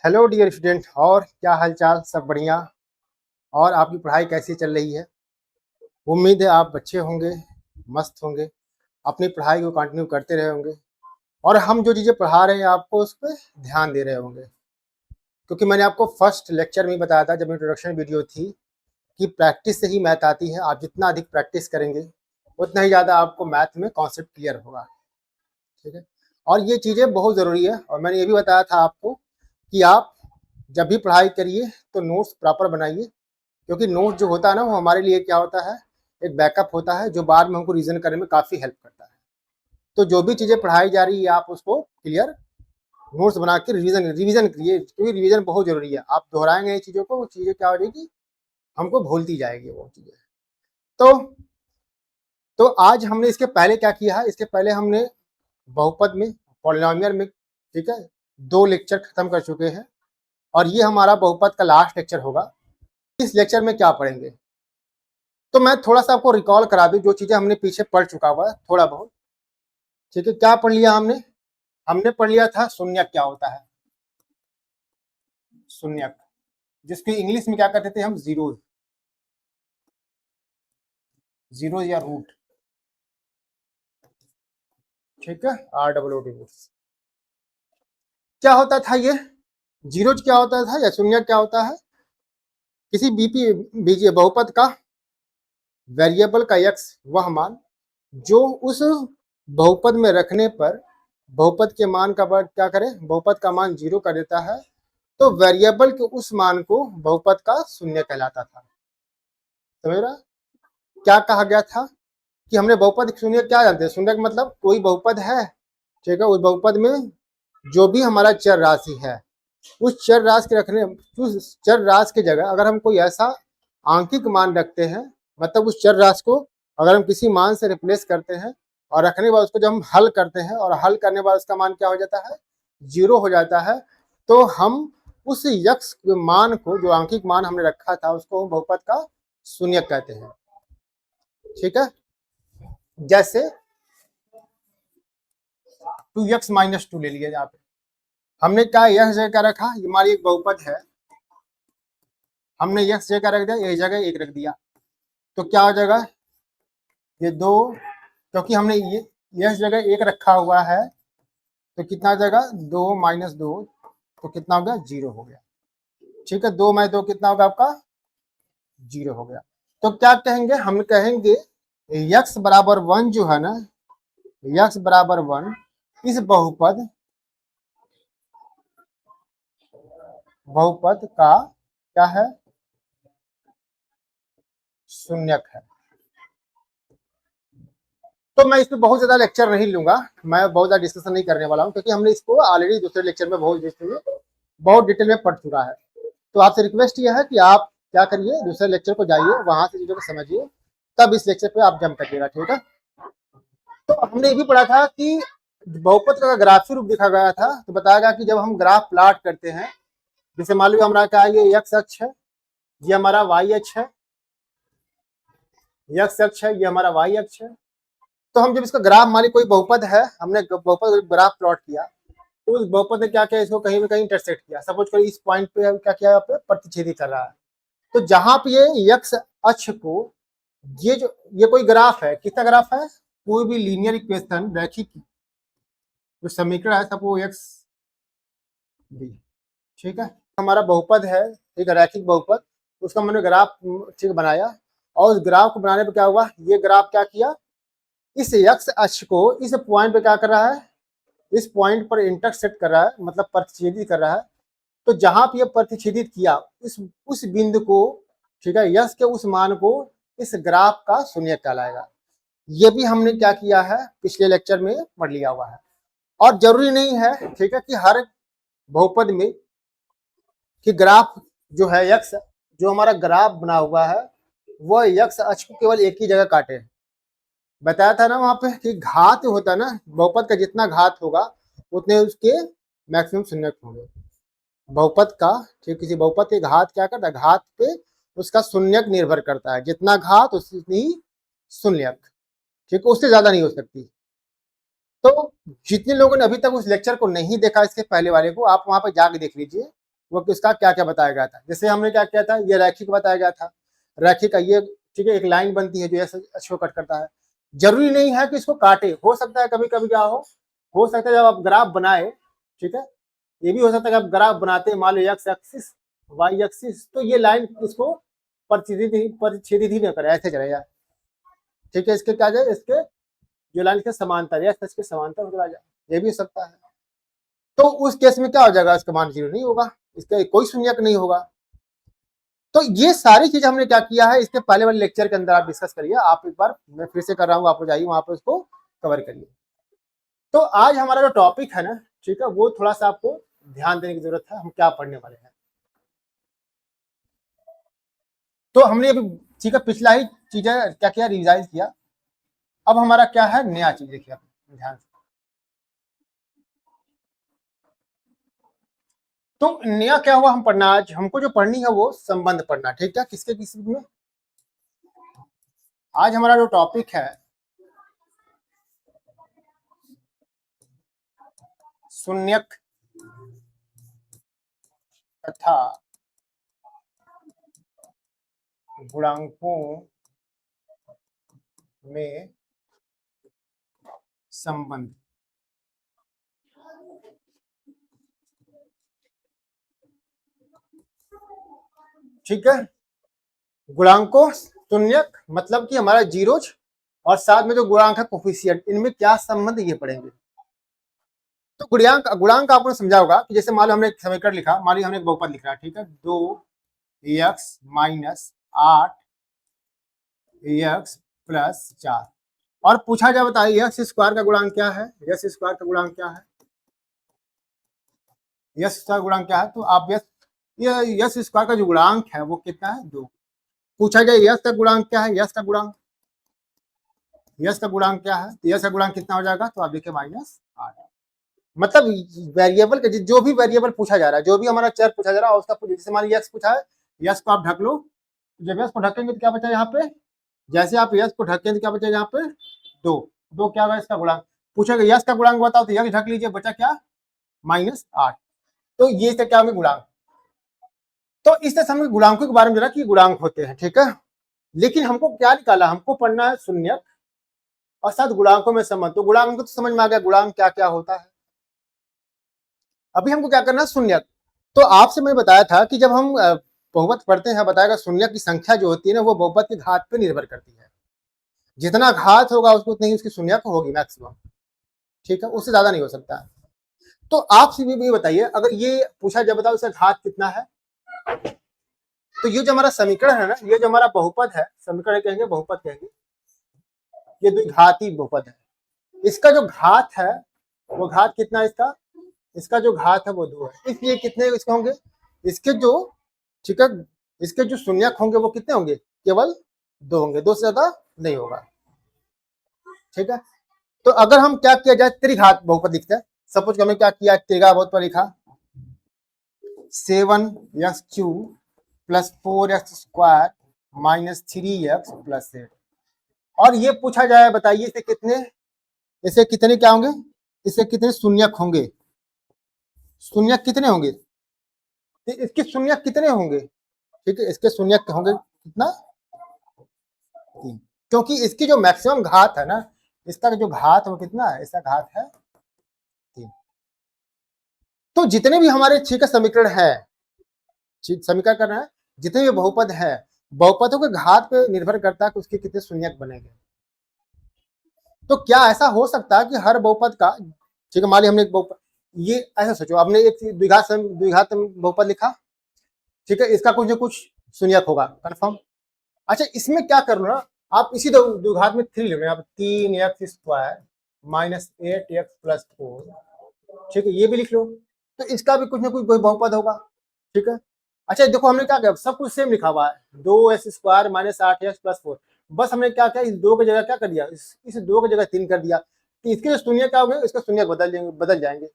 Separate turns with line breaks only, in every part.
Hello dear student, और क्या हालचाल? सब बढ़िया। और आपकी पढ़ाई कैसी चल रही है? उम्मीद है आप अच्छे होंगे, मस्त होंगे, अपनी पढ़ाई को कंटिन्यू करते रहे होंगे और हम जो चीज़ें पढ़ा रहे हैं आपको उस पर ध्यान दे रहे होंगे। क्योंकि मैंने आपको फर्स्ट लेक्चर में ही बताया था, जब इंट्रोडक्शन वीडियो थी, कि प्रैक्टिस से ही मैथ आती है। आप जितना अधिक प्रैक्टिस करेंगे उतना ही ज़्यादा आपको मैथ में कॉन्सेप्ट क्लियर होगा। ठीक है, और ये चीज़ें बहुत ज़रूरी है। और मैंने ये भी बताया था आपको कि आप जब भी पढ़ाई करिए तो नोट्स प्रॉपर बनाइए, क्योंकि नोट जो होता है ना, वो हमारे लिए क्या होता है, एक बैकअप होता है जो बाद में हमको रिवीजन करने में काफ़ी हेल्प करता है। तो जो भी चीज़ें पढ़ाई जा रही है आप उसको क्लियर नोट्स बना के रिवीजन रिवीजन करिए, क्योंकि रिवीजन बहुत जरूरी है। आप दोहराएंगे ये चीज़ों को, वो चीज़ें क्या हो जाएगी, हमको भूलती जाएगी वो चीज़ें। तो आज हमने इसके पहले क्या किया है, इसके पहले हमने बहुपद में, पॉलिनोमियल में, ठीक है, 2 लेक्चर खत्म कर चुके हैं और ये हमारा बहुपद का लास्ट लेक्चर होगा। इस लेक्चर में क्या पढ़ेंगे, तो मैं थोड़ा सा आपको रिकॉल करा दूं जो चीजें हमने पीछे पढ़ चुका हुआ है थोड़ा बहुत। ठीक है, क्या पढ़ लिया हमने? हमने पढ़ लिया था शून्यक क्या होता है। शून्यक, जिसकी इंग्लिश में क्या कहते थे हम, जीरो, जीरो या रूट। ठीक है, ROOT। क्या होता था ये जीरो, क्या होता था, या शून्यक क्या होता है? किसी बीजीय बहुपद का वेरिएबल का एक्स वह मान जो उस बहुपद में रखने पर बहुपद के मान का क्या करे, बहुपद का मान जीरो कर देता है। तो वेरिएबल के उस मान को बहुपद का शून्य कहलाता था। समझ रहा? क्या कहा गया था कि हमने बहुपद शून्य क्या जानते हैं? शून्य का मतलब कोई बहुपद है, ठीक है, उस बहुपद में जो भी हमारा चर राशि है, उस चर राशि के रखने, उस चर राशि की जगह अगर हम कोई ऐसा आंकिक मान रखते हैं, मतलब उस चर राशि को अगर हम किसी मान से रिप्लेस करते हैं और रखने के बाद उसको जब हम हल करते हैं और हल करने के बाद उसका मान क्या हो जाता है, जीरो हो जाता है, तो हम उस यक्ष मान को, जो आंकिक मान हमने रखा था, उसको हम बहुपद का शून्य कहते हैं। ठीक है, जैसे 2x-2 ले लिया, यहाँ पे हमने क्या यह जगह रखा, ये हमारी एक बहुपद है, हमने यक्स जगह रख दिया, एक जगह एक रख दिया, तो क्या हो जाएगा, ये दो, क्योंकि हमने ये यह जगह एक रखा हुआ है, तो कितना हो जाएगा, 2 - 2, तो कितना हो गया, जीरो हो गया। ठीक है, 2 - 2 कितना होगा आपका, जीरो हो गया। तो क्या कहेंगे, हम कहेंगे यक्स बराबर 1 जो है ना, यक्स बराबर 1 इस बहुपद का क्या है, शून्यक है। तो मैं इस पर बहुत ज्यादा लेक्चर नहीं लूंगा, मैं बहुत ज्यादा डिस्कशन नहीं करने वाला हूँ, क्योंकि हमने इसको ऑलरेडी दूसरे लेक्चर में बहुत डिटेल में पढ़ चुका है। तो आपसे रिक्वेस्ट ये है कि आप क्या करिए, दूसरे लेक्चर को जाइए, वहां से चीजों को समझिए, तब इस लेक्चर पे आप जंप करिएगा। ठीक है, तो हमने ये भी पढ़ा था कि बहुपद का ग्राफी रूप दिखा गया था, तो बताया गया कि जब हम ग्राफ प्लॉट करते हैं, जैसे मान लो हमारा क्या, ये एक्स अक्ष है, ये हमारा वाई अक्ष है, एक्स अक्ष है, ये हमारा वाई अक्ष है। तो हम जब इसका ग्राफ, हमारी कोई बहुपद है, हमने बहुपद ग्राफ प्लॉट किया, तो उस बहुपद ने क्या किया, इसको कहीं ना कहीं इंटरसेक्ट किया। सपोज करिए इस पॉइंट पे क्या किया, यहाँ पे प्रतिच्छेदी कर रहा है। तो जहां पे ये एक्स अक्ष को, ये कोई ग्राफ है, किसका ग्राफ है, कोई भी लीनियर इक्वेशन, रैखिक जो समीकरण है, सब वो एक्स दी। ठीक है, हमारा बहुपद है, ठीक है, रैखिक बहुपद, उसका मैंने ग्राफ ठीक बनाया, और उस ग्राफ को बनाने पर क्या हुआ, ये ग्राफ क्या किया, इस एक्स अक्ष को इस पॉइंट पे क्या कर रहा है, इस पॉइंट पर इंटरसेक्ट कर रहा है, मतलब प्रतिच्छेदित कर रहा है। तो जहां पे ये प्रतिच्छेदित किया, उस बिंदु को, ठीक है, यश के उस मान को इस ग्राफ का शून्य कहलाएगा। ये भी हमने क्या किया है, पिछले लेक्चर में पढ़ लिया हुआ है। और जरूरी नहीं है, ठीक है, कि हर बहुपद में कि ग्राफ जो है, यक्स जो हमारा ग्राफ बना हुआ है, वह यक्स अक्ष को केवल एक ही जगह काटे। बताया था ना वहां पे कि घात होता है ना, बहुपद का जितना घात होगा उतने उसके मैक्सिमम शून्यक होंगे। बहुपद का, ठीक, किसी बहुपद के घात क्या करता है, घात पे उसका शून्यक निर्भर करता है, जितना घात उतनी ही शून्यक। ठीक, उससे ज्यादा नहीं हो सकती। तो जितने लोगों ने अभी तक उस लेक्चर को नहीं देखा, इसके पहले वाले को आप वहां पर जाके देख लीजिए, वो किसका क्या क्या बताया गया था। जैसे हमने क्या किया था, ये रैखिक बताया गया था, रैखिक का ये ठीक है एक लाइन बनती है जो ऐसे शो कट करता है। जरूरी नहीं है कि इसको काटे, हो सकता है कभी कभी क्या हो सकता है जब आप ग्राफ बनाए, ठीक है, ये भी हो सकता है कि आप ग्राफ बनाते हैं, मान लो एक्स एक्सिस वाई एक्सिस, तो ये लाइन इसको परिच्छेदित ही न करे, ऐसे चलेगा, ठीक है, इसके क्या जाए, इसके जो लाइन के समांतर या इसके समांतर चला जाए, ये भी हो सकता है। तो उस केस में क्या हो जाएगा, इसका मान 0 नहीं होगा, इसका कोई शून्यक नहीं होगा। तो ये सारी चीज हमने क्या किया है, इसके पहले वाले लेक्चर के अंदर आप डिस्कस करिए, आप एक बार मैं फिर से कर रहा हूँ, आप जाइए वहां पर उसको कवर करिए। तो आज हमारा जो टॉपिक है ना, ठीक है, वो थोड़ा सा आपको ध्यान देने की जरूरत है, हम क्या पढ़ने वाले हैं। तो हमने अभी ठीक है पिछला ही चीजें क्या किया, रिवाइज किया। अब हमारा क्या है नया चीज, देखिए आप ध्यान से। तो नया क्या हुआ हम पढ़ना, आज हमको जो पढ़नी है वो संबंध पढ़ना, ठीक है, किसके किसी में। आज हमारा जो टॉपिक है शून्यक तथा गुणांकों में संबंध। ठीक है, गुणांकों शून्यक मतलब कि हमारा जीरोज और साथ में जो गुणांक है कोफिशिएंट, इनमें क्या संबंध ये पढ़ेंगे। तो गुणांक आपने समझा होगा कि जैसे मान लो हमने एक समीकरण लिखा, मान लो हमने एक बहुपद लिखा, ठीक है, 2x माइनस 8x+4, और पूछा जाए बताइए एक्स स्क्वायर का गुणांक क्या है, एक्स स्क्वायर का गुणांक क्या है, एक्स स्क्वायर गुणांक क्या है, तो आप एक्स स्क्वायर का जो गुणांक है वो कितना है, 2। पूछा जाए यस का गुणांक क्या है, यस का गुणांक क्या है, तो यस का गुणांक कितना हो जाएगा, तो आप देखिए -8। मतलब वेरिएबल का जो भी वेरिएबल पूछा जा रहा है, जो भी हमारा चर पूछा जा रहा है उसका, जैसे मान यस पूछा है, यस को आप ढक लो, जब यस को ढकेंगे तो क्या बचा यहाँ पे, जैसे आप यस को ढकेंगे तो क्या बचा यहाँ पे, 2 क्या होगा इसका गुणांक। पूछेगा यस का गुणांक बताओ, तो यस ढक लीजिए, बचा क्या, -8। तो ये इसका क्या होंगे गुणांक। तो इस तरह से हमें गुणांकों के बारे में जाना कि गुणांक होते हैं, ठीक है। लेकिन हमको क्या निकाला, हमको पढ़ना है शून्यक और साथ गुणांकों में संबंध। तो गुणांक तो समझ में आ गया गुणांक क्या क्या होता है। अभी हमको क्या करना है, शून्यक। तो आपसे मैं बताया था कि जब हम बहुपद पढ़ते हैं, बताएगा शून्यक की संख्या जो होती है ना, वो बहुपद की घात पे निर्भर करती है। जितना घात होगा उसको उतनी ही उसकी शून्यक होगी मैक्सिमम, ठीक है, उससे ज्यादा नहीं हो सकता। तो आप भी बताइए, अगर ये पूछा जाए बताओ इसका घात कितना है, तो ये जो हमारा समीकरण है ना, ये जो हमारा बहुपद है, समीकरण कहेंगे बहुपद कहेंगे, ये द्विघाती बहुपद है। इसका जो घात है वो घात कितना है इसका, इसका जो घात है वो 2 है, इसलिए कितने इसके होंगे, इसके जो, ठीक है, इसके जो शून्यक होंगे वो कितने होंगे, केवल 2 होंगे, 2 से ज्यादा नहीं होगा, ठीक है। तो अगर हम क्या किया जाए, त्रिघात बहुपद लिखते हैं, सपोज हमने क्या किया, त्रिघात बहुपद लिखा 7x³ + 4x² -3x+8, और ये पूछा जाए बताइए इसे कितने क्या होंगे, इसे कितने शून्यक होंगे, शून्यक कितने होंगे, तो इसके शून्यक कितने होंगे, ठीक है, इसके शून्यक होंगे कितना, 3, क्योंकि इसकी जो मैक्सिमम घात है ना, इसका जो घात है वो कितना है, इसका घात है 3। तो जितने भी हमारे ठीक है समीकरण है, समीकरण करना है, जितने भी बहुपद है, बहुपदों के घात पे निर्भर करता है कि उसके कितने शून्यक बनेंगे। तो क्या ऐसा हो सकता है कि हर बहुपद का, ठीक है, मान ली हमने एक बहुपद, ये ऐसा सोचो, आपने एक द्विघात बहुपद लिखा, ठीक है, इसका कुछ न कुछ शून्यक होगा कंफर्म। अच्छा, इसमें क्या कर लो ना, आप इसी द्विघात में 3 ले लो, आप 3x² -8x+4, ठीक है, ये भी लिख लो, तो इसका भी कुछ ना कुछ कोई बहुपद होगा, ठीक है। अच्छा देखो हमने क्या किया, सब कुछ सेम लिखा हुआ है, 2x² -8x+4, बस हमने क्या किया, इस 2 की जगह क्या कर दिया, इस 2 की जगह 3 कर दिया, तो इसके जो शून्य क्या होंगे, इसका शून्य बदल जाएंगे,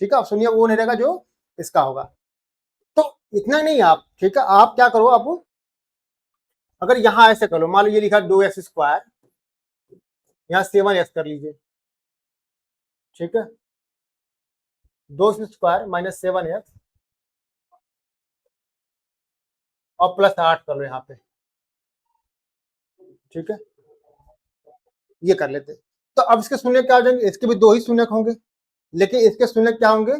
ठीक है, शून्य वो नहीं रहेगा जो इसका होगा। तो इतना नहीं आप, ठीक है, आप क्या करो, आप अगर यहां ऐसे कर लो, मान लो ये लिखा 2x², यहां 7x कर लीजिए, ठीक है, 2x² -7x और +8 कर लो यहाँ पे, ठीक है, ये कर लेते। तो अब इसके शून्य क्या हो जाएंगे, इसके भी 2 ही शून्य होंगे, लेकिन इसके शून्य क्या होंगे,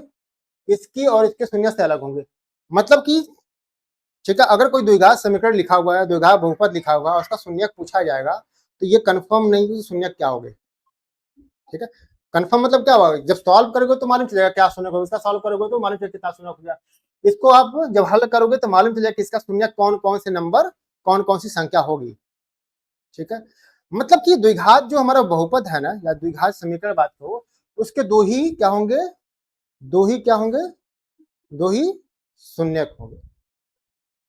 इसकी और इसके शून्य से अलग होंगे। मतलब कि ठीक है, अगर कोई द्विघात समीकरण लिखा हुआ है, द्विघात बहुपद लिखा हुआ है, उसका शून्यक पूछा जाएगा, तो ये कंफर्म नहीं कि शून्यक क्या होंगे। ठीक है, कंफर्म मतलब क्या होगा, जब सॉल्व करोगे तो मालूम चलेगा क्या शून्यक होगा, इसका सॉल्व करोगे तो मालूम चलेगा कितना शून्यक हो गया। इसको आप जब हल करोगे तो मालूम चलेगा कि इसका शून्यक कौन कौन से नंबर, कौन कौन सी संख्या होगी। ठीक है, मतलब कि द्विघात जो हमारा बहुपद है ना, या द्विघात समीकरण बात हो, उसके 2 ही क्या होंगे, 2 ही क्या होंगे, 2 ही शून्यक होंगे।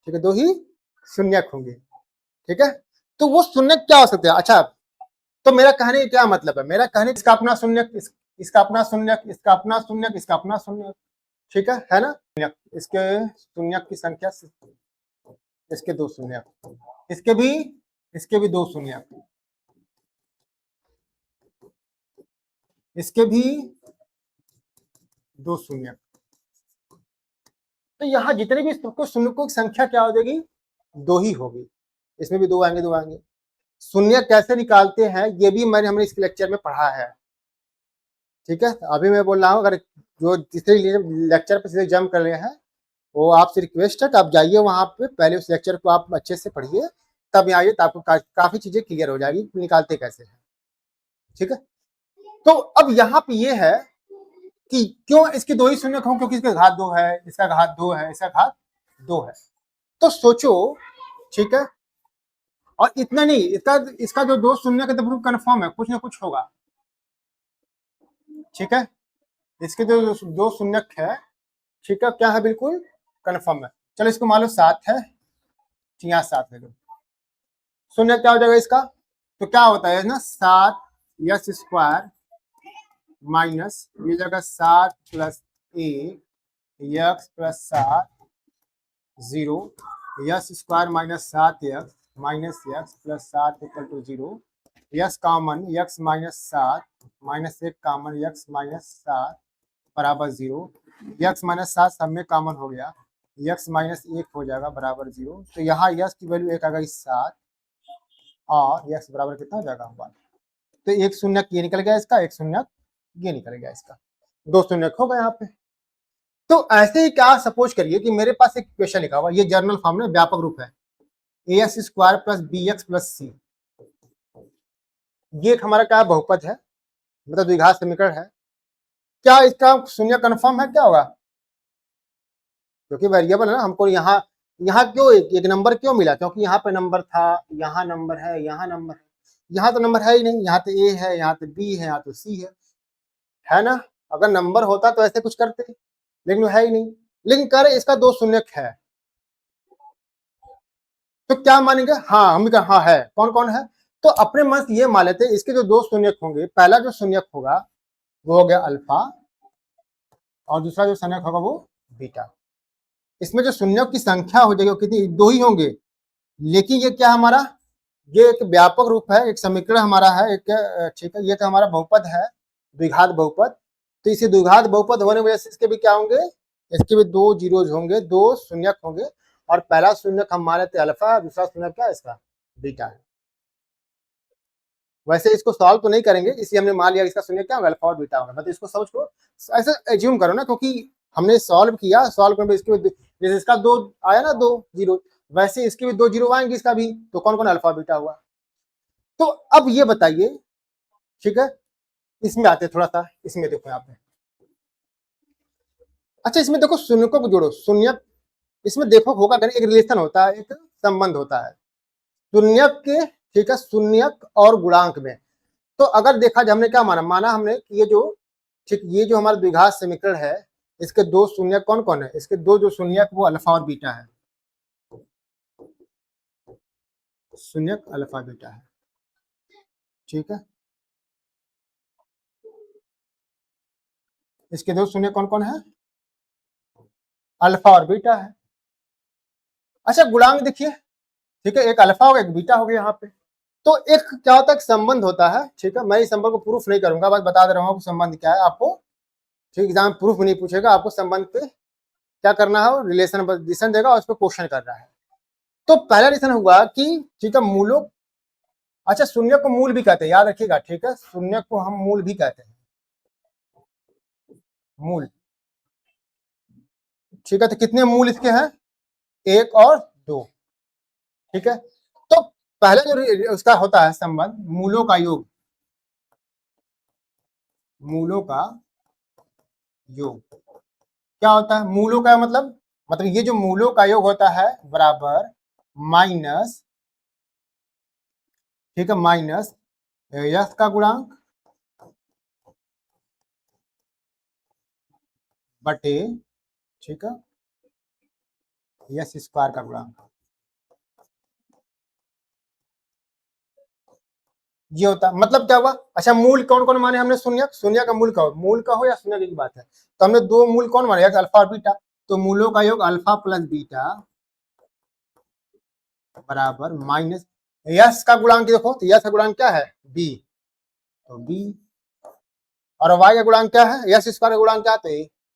ठीक है, 2 ही शून्यक होंगे। ठीक है, तो वो शून्यक क्या हो सकते हैं। अच्छा, तो मेरा कहने का क्या मतलब है, मेरा कहने इसका अपना शून्यक, इसका अपना शून्यक, इसका अपना शून्यक, इसका अपना शून्यक। ठीक है ना, इसके शून्यक की संख्या, इसके 2 शून्यक, इसके भी 2 शून्यक, इसके भी 2 शून्यक। तो यहाँ जितने भी शून्यकों की संख्या क्या हो जाएगी, 2 ही होगी। इसमें भी 2 आएंगे, 2 आएंगे। शून्य कैसे निकालते हैं ये भी हमने इस लेक्चर में पढ़ा है। ठीक है, अभी मैं बोल रहा हूँ, अगर जो तीसरे लेक्चर पे सीधे जंप कर रहे हैं, वो आपसे रिक्वेस्ट है कि आप जाइए वहां पे, पहले उस लेक्चर को आप अच्छे से पढ़िए, तब आइए, तो आपको काफी चीजें क्लियर हो जाएगी निकालते कैसे हैं। ठीक है, तो अब यहाँ पे ये है कि क्यों इसके 2 ही शून्य हों, क्योंकि इसका घात 2 है, इसका घात 2 है, इसका घात 2 है। तो सोचो, ठीक है, और इतना नहीं, इसका जो 2 शून्य का तो कंफर्म है, कुछ ना कुछ होगा। ठीक है, इसके जो 2 शून्यक है, ठीक है, क्या है, बिल्कुल कंफर्म है। चलो इसको मान लो 7 है, यहाँ 7 है, शून्य क्या हो जाएगा इसका, तो क्या होता है ना, 7 यस स्क्वायर माइनस ये जगह 7 + 1 x + 7 0 yes square minus 7 x minus x + 7 = 0 x common x minus 7 minus 1 common x minus 7 बराबर 0 यक्स माइनस 7 सब में कॉमन हो गया, यक्स माइनस 1 हो जाएगा बराबर 0। तो यहाँ यक्स की वैल्यू 1 आ गई 7 और यक्स बराबर कितना हो जाएगा 1। तो एक शून्यक ये निकल गया इसका, एक शून्यक ये निकल गया इसका, 2 शून्यक होगा यहाँ पे। तो ऐसे ही क्या सपोज करिए कि मेरे पास एक क्वेश्चन लिखा हुआ, ये जर्नल फॉर्म में व्यापक रूप है, ax square plus bx plus c, ये एक हमारा क्या बहुपद है, मतलब द्विघात समीकरण है। क्या इसका शून्य कंफर्म है, क्या होगा, क्योंकि वेरिएबल है ना, हमको यहाँ यहाँ क्यों एक नंबर क्यों मिला, क्योंकि यहाँ पे नंबर था, यहाँ नंबर है, यहाँ नंबर है, यहाँ तो नंबर है ही नहीं, यहाँ तो ए है, यहाँ तो बी है, यहाँ तो सी है ना। अगर नंबर होता तो ऐसे कुछ करते, लेकिन है ही नहीं, लेकिन कह रहे इसका 2 शून्यक है, तो क्या मानेंगे, हाँ हम भी हाँ है, कौन कौन है, तो अपने मन से ये मान लेते इसके जो 2 शून्यक होंगे, पहला जो शून्यक होगा वो हो गया अल्फा, और दूसरा जो शून्यक होगा वो बीटा। इसमें जो शून्यक की संख्या हो जाएगी वो कितनी, 2 ही होंगे, लेकिन ये क्या हमारा, ये एक व्यापक रूप है, एक समीकरण हमारा है एक, ठीक है, ये तो हमारा बहुपद है, द्विघात बहुपद। तो इसे द्विघात बहुपद होने की वजह से इसके भी क्या होंगे, इसके भी 2 जीरोज होंगे, 2 शून्यक होंगे, और पहला शून्यक हम मान लेते अल्फा, दूसरा शून्यक क्या है इसका, बीटा है। वैसे इसको सॉल्व तो नहीं करेंगे, इसलिए हमने मान लिया इसका शून्य क्या होगा, अल्फा और बीटा होगा, मतलब इसको समझ को ऐसे एज्यूम करो ना, क्योंकि हमने सॉल्व किया, सॉल्व करने इसके जैसे इसका 2 आया ना 2 जीरो, वैसे इसके भी 2 जीरो आएंगे इसका भी, तो कौन कौन अल्फा बीटा हुआ। तो अब ये बताइए, ठीक है, इसमें आते थोड़ा सा, इसमें देखो यहाँ पे, अच्छा इसमें देखो शून्यकों को जोड़ो, शून्य इसमें देखो होगा, एक रिलेशन होता है, एक संबंध होता है शून्यक के, ठीक है, शून्यक और गुणांक में। तो अगर देखा जाए, हमने क्या माना हमने कि ये जो, ठीक, ये जो हमारा द्विघात समीकरण है, इसके 2 शून्यक कौन कौन है, इसके 2 जो शून्यक वो अल्फा और बीटा है, शून्यक अल्फा बीटा है। ठीक है, इसके 2 शून्य कौन कौन है, अल्फा और बीटा है। अच्छा गुणांक देखिए, ठीक है, एक अल्फा होगा एक बीटा हो गया यहाँ पे। तो एक क्या होता है, संबंध होता है, ठीक है, मैं इस संबंध को प्रूफ नहीं करूंगा, बस बता दे रहा हूँ संबंध क्या है आपको, ठीक, एग्जाम प्रूफ नहीं पूछेगा, आपको संबंध पे क्या करना है, रिलेशन देगा और उस पर क्वेश्चन करना है। तो पहला रीजन हुआ कि ठीक है मूलों, अच्छा शून्य को मूल भी कहते हैं, याद रखिएगा, ठीक है, शून्य को हम मूल भी कहते हैं, मूल, ठीक है। तो कितने मूल इसके हैं, 1 और 2, ठीक है। तो पहले जो उसका होता है संबंध मूलों का योग, मूलों का योग क्या होता है, मूलों का मतलब ये जो मूलों का योग होता है बराबर माइनस, ठीक है, माइनस यश का गुणांक बटे, ठीक है, यश स्क्वायर का गुणांक, ये होता है। मतलब क्या हुआ, अच्छा मूल कौन कौन माने हमने, शून्य, शून्य का मूल का हो, मूल का हो या शून्य की बात है, तो हमने दो मूल कौन माने, अल्फा और बीटा, तो मूलों का योग अल्फा प्लस बीटा बराबर माइनस यश का गुणांक, देखो तो यश का गुणांक क्या है, बी, तो बी, और वाई का गुणांक क्या है, यश स्क्वायर का गुणांक क्या है, तो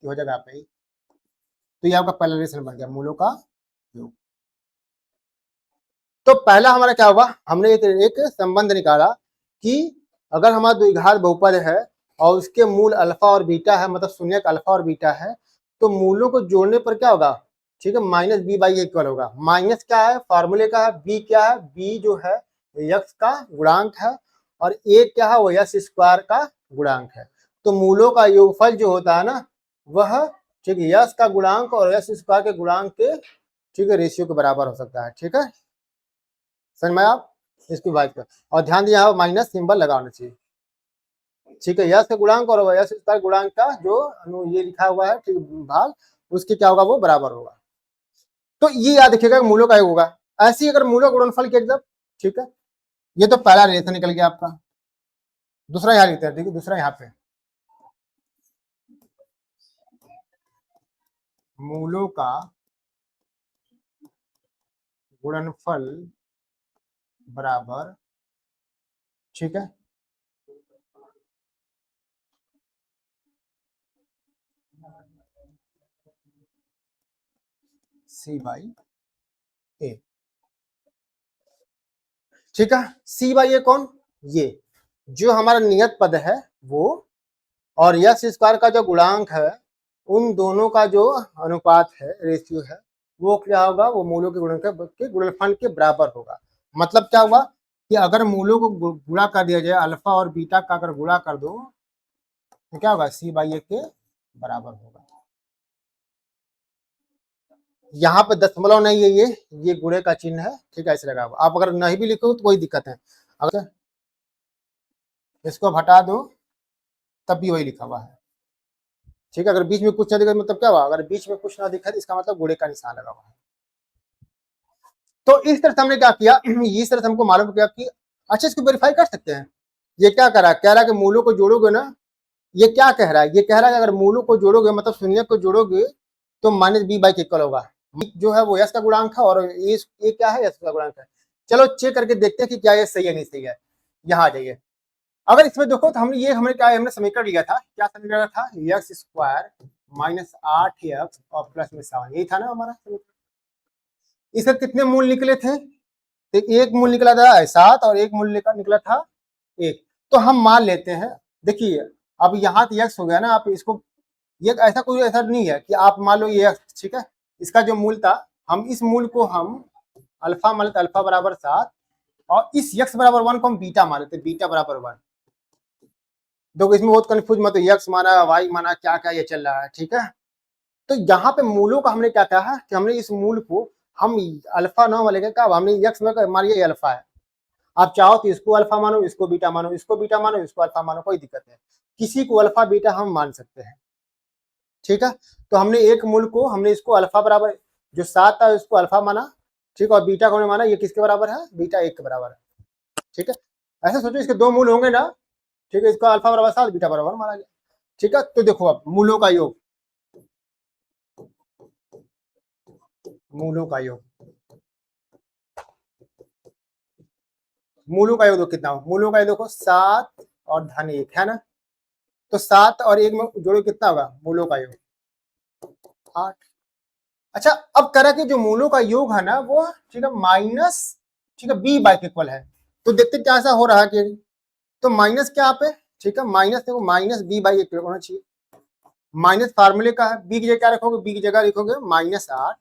हो जाएगा पे, तो ये आपका पहला रिलेशन बन गया मूलों का योग। तो पहला हमारा क्या हुआ, हमने एक संबंध निकाला कि अगर हमारा द्विघात बहुपद है और उसके मूल अल्फा और बीटा है, मतलब शून्य का अल्फा और बीटा है, तो मूलों को जोड़ने पर क्या होगा, ठीक है, माइनस बी बाई इक्वल होगा। माइनस क्या है, फार्मूले का है, बी क्या है, बी जो है यक्स का गुणांक है, और ए क्या है, वो यक्स स्क्वायर का गुणांक है। तो मूलों का योगफल जो होता है ना, वह ठीक है यक्स का गुणांक और यक्स स्क्वायर के गुणांक के, ठीक है, रेशियो के बराबर हो सकता है, ठीक है, समझ में आप इसकी बात कर, और ध्यान दिया है माइनस सिंबल लगाना चाहिए, ठीक है, यश का गुणांक और यश स्क्वायर गुणांक का जो ये लिखा हुआ है, ठीक भाग, उसके क्या होगा, वो बराबर होगा। तो ये याद रखिएगा मूलों का योग होगा, ऐसे ही अगर मूलों का गुणनफल के एकदम, ठीक है, ये तो पहला रिलेशन निकल गया आपका। दूसरा यहाँ लिखते हैं, देखिए दूसरा यहाँ पे मूलों का गुणनफल बराबर, ठीक है, सी बाई ए, ठीक है, सी बाई ए कौन, ये जो हमारा नियत पद है वो, और यश स्क्वायर का जो गुणांक है, उन दोनों का जो अनुपात है, रेशियो है, वो क्या होगा, वो मूलों के गुणनफल के बराबर होगा। मतलब क्या हुआ कि अगर मूलों को गुणा कर दिया जाए, अल्फा और बीटा का अगर गुणा कर दो, तो क्या होगा, सी बाई ए के बराबर होगा। यहाँ पे दशमलव नहीं है, ये गुणे का चिन्ह है, ठीक है, ऐसे लगा हुआ। आप अगर नहीं भी लिखो तो कोई दिक्कत है, अगर इसको हटा दो तब भी वही लिखा हुआ है, ठीक है। अगर बीच में कुछ ना दिखा मतलब क्या हुआ, अगर बीच में कुछ ना दिखा तो इसका मतलब गुणे का निशान लगा हुआ है। तो इस तरह से हमने क्या किया, इस तरह से हमको मालूम किया कि अच्छा इसको वेरीफाई कर सकते हैं। ये क्या कर रहा है, कह रहा है कि मूलों को जोड़ोगे ना, ये क्या कह रहा है, ये कह रहा है कि अगर मूलों को जोड़ोगे मतलब शून्य को जोड़ोगे तो माइनस बी बाई इक्वल होगा। जो है वो यश का गुणांक है और ये क्या है, यश का गुणांक है। चलो चेक करके देखते हैं कि क्या ये सही है नहीं सही है। यहाँ आ जाइए, अगर इसमें देखो तो हमने क्या हमने समीकरण लिया था, क्या समीकरण था, एक्स स्क्वायर माइनस 8x और प्लस में 7, यही था ना हमारा समीकरण। इसके कितने मूल निकले थे, तो एक मूल निकला था 7 और एक मूल निकला था 1। तो हम मान लेते हैं, देखिए अब यहाँ तो x हो गया ना, आप इसको ये ऐसा कोई ऐसा नहीं है कि आप मान लो ये x, ठीक है, इसका जो मूल था, हम इस मूल को हम अल्फा मान लेते, अल्फा बराबर 7, और इस x बराबर 1 को हम बीटा मान लेते, बीटा बराबर 1। देखो इसमें बहुत कंफ्यूज मत, x माना y माना क्या क्या ये चल रहा है, ठीक है। तो यहाँ पे मूलों का हमने क्या कहा कि हमने इस मूल को हम अल्फा ना वाले का, हमने x में मानिए ये अल्फा है, आप चाहो तो इसको अल्फा मानो, इसको बीटा मानो, इसको बीटा मानो, इसको अल्फा मानो, कोई दिक्कत नहीं, किसी को अल्फा बीटा हम मान सकते हैं, ठीक है। तो हमने एक मूल को हमने इसको अल्फा बराबर जो 7 था इसको अल्फा माना, ठीक है, और बीटा को हमने माना ये किसके बराबर है, बीटा 1 के बराबर है, ठीक है। ऐसा सोचो इसके दो मूल होंगे ना, ठीक है, इसका अल्फा बराबर 7 बीटा बराबर माना गया, ठीक है। तो देखो अब मूलों का योग, मूलों का योग, मूलों का योग कितना हो, मूलों का योग देखो 7 और धन 1 है ना, तो 7 और 1 में जोड़ो कितना होगा मूलों का योग 8, अच्छा, अब कह रहा है कि जो मूलों का योग है ना वो ठीक है माइनस ठीक है बी बाई इक्वल है। तो देखते क्या ऐसा हो रहा है कि तो माइनस क्या आप ठीक है माइनस देखो माइनस बी बाई इक्वल होना चाहिए। माइनस फार्मूले का है, बी की जगह क्या रखोगे, बी की जगह लिखोगे -8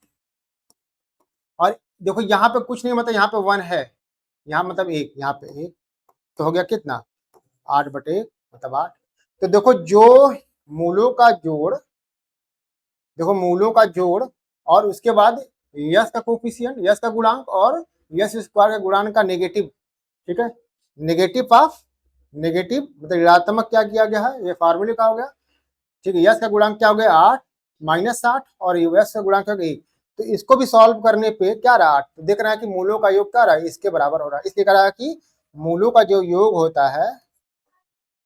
और देखो यहाँ पे कुछ नहीं मतलब यहाँ पे 1 है, यहाँ मतलब 1, यहाँ पे 1 तो हो गया कितना 8/1 मतलब 8। तो देखो जो मूलों का जोड़, देखो मूलों का जोड़ और उसके बाद यस का कोफिशिएंट, यस का गुणांक और यस स्क्वायर का गुणांक का नेगेटिव, ठीक है नेगेटिव ऑफ नेगेटिव मतलब ऋणात्मक क्या किया गया है, ये फार्मूले का हो गया। ठीक है, यस का गुणांक क्या हो गया 8 -8 और यस का गुणांक 1। तो इसको भी सॉल्व करने पे क्या रहा 8, तो देख रहा है कि मूलों का योग क्या रहा है इसके बराबर हो रहा है। इसलिए कह रहा है कि मूलों का जो योग होता है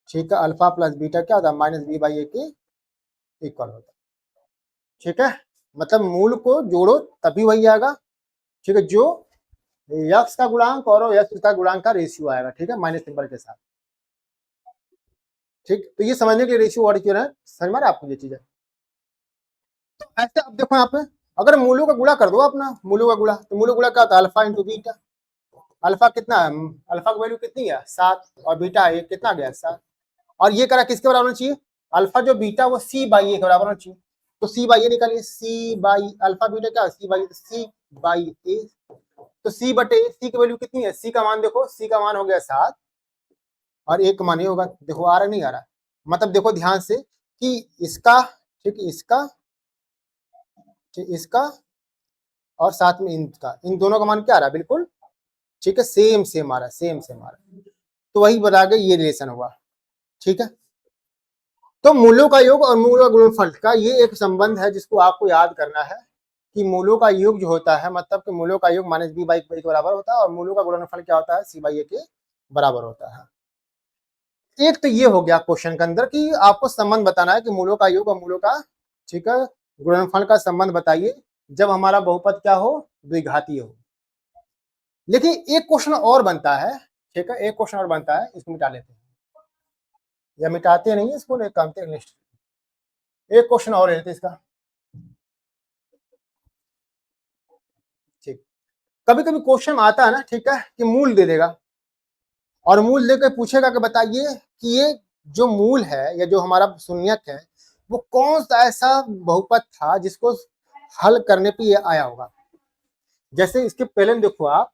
ठीक है अल्फा प्लस बीटा क्या होता है -b/a के इक्वल होता है। ठीक है, मतलब मूल को जोड़ो तभी वही आएगा, ठीक है जो यक्स का गुणांक और यक्स का गुणांक का रेशियो आएगा, ठीक है माइनस सिंबल के साथ। ठीक, तो ये समझने के लिए रेशियो और क्यों है, समझ में आ रहा है आपको ये चीज है। तो ऐसे अब देखो यहाँ पे अगर मूलों का गुणा कर दो अपना, मूलों का गुणा, तो मूलों का गुणा क्या होता है अल्फा इंटू बीटा। अल्फा कितना है, अल्फा की वैल्यू कितनी है 7 और बीटा ये कितना गया 7 और ये करा किसके बराबर होना चाहिए, अल्फा जो बीटा वो c/a के बराबर होना चाहिए। तो c/a निकालिए, c/ अल्फा बीटा क्या c/a, तो c/a की वैल्यू कितनी है, c का मान देखो, c का मान हो गया 7 और 1 मान ही होगा, देखो आ रहा नहीं आ रहा, मतलब देखो ध्यान से कि इसका ठीक इसका और साथ में इनका, इन दोनों का मान क्या आ रहा है बिल्कुल ठीक है सेम आ रहा है, सेम आ रहा है। तो वही बता गए ये रिलेशन हुआ। ठीक है, तो मूलों का योग और मूल का गुणनफल का ये एक संबंध है जिसको आपको याद करना है कि मूलों का योग जो होता है मतलब कि मूलों का योग -b/a के बराबर होता है और मूलों का गुणनफल क्या होता है c/a के बराबर होता है। एक तो ये हो गया क्वेश्चन के अंदर कि आपको संबंध बताना है कि मूलों का योग और मूलों का ठीक है गुणनफल का संबंध बताइए जब हमारा बहुपद क्या हो द्विघाती हो। लेकिन एक क्वेश्चन और बनता है, ठीक है एक क्वेश्चन और बनता है, इसको मिटा लेते हैं या मिटाते नहीं इसको, एक काम लिस्ट एक क्वेश्चन और लेते इसका। ठीक, कभी कभी क्वेश्चन आता है ना ठीक है कि मूल दे देगा और मूल देकर पूछेगा कि बताइए कि ये जो मूल है या जो हमारा शून्यक है वो कौन सा ऐसा बहुपद था जिसको हल करने पे ये आया होगा। जैसे इसके पहले में देखो आप,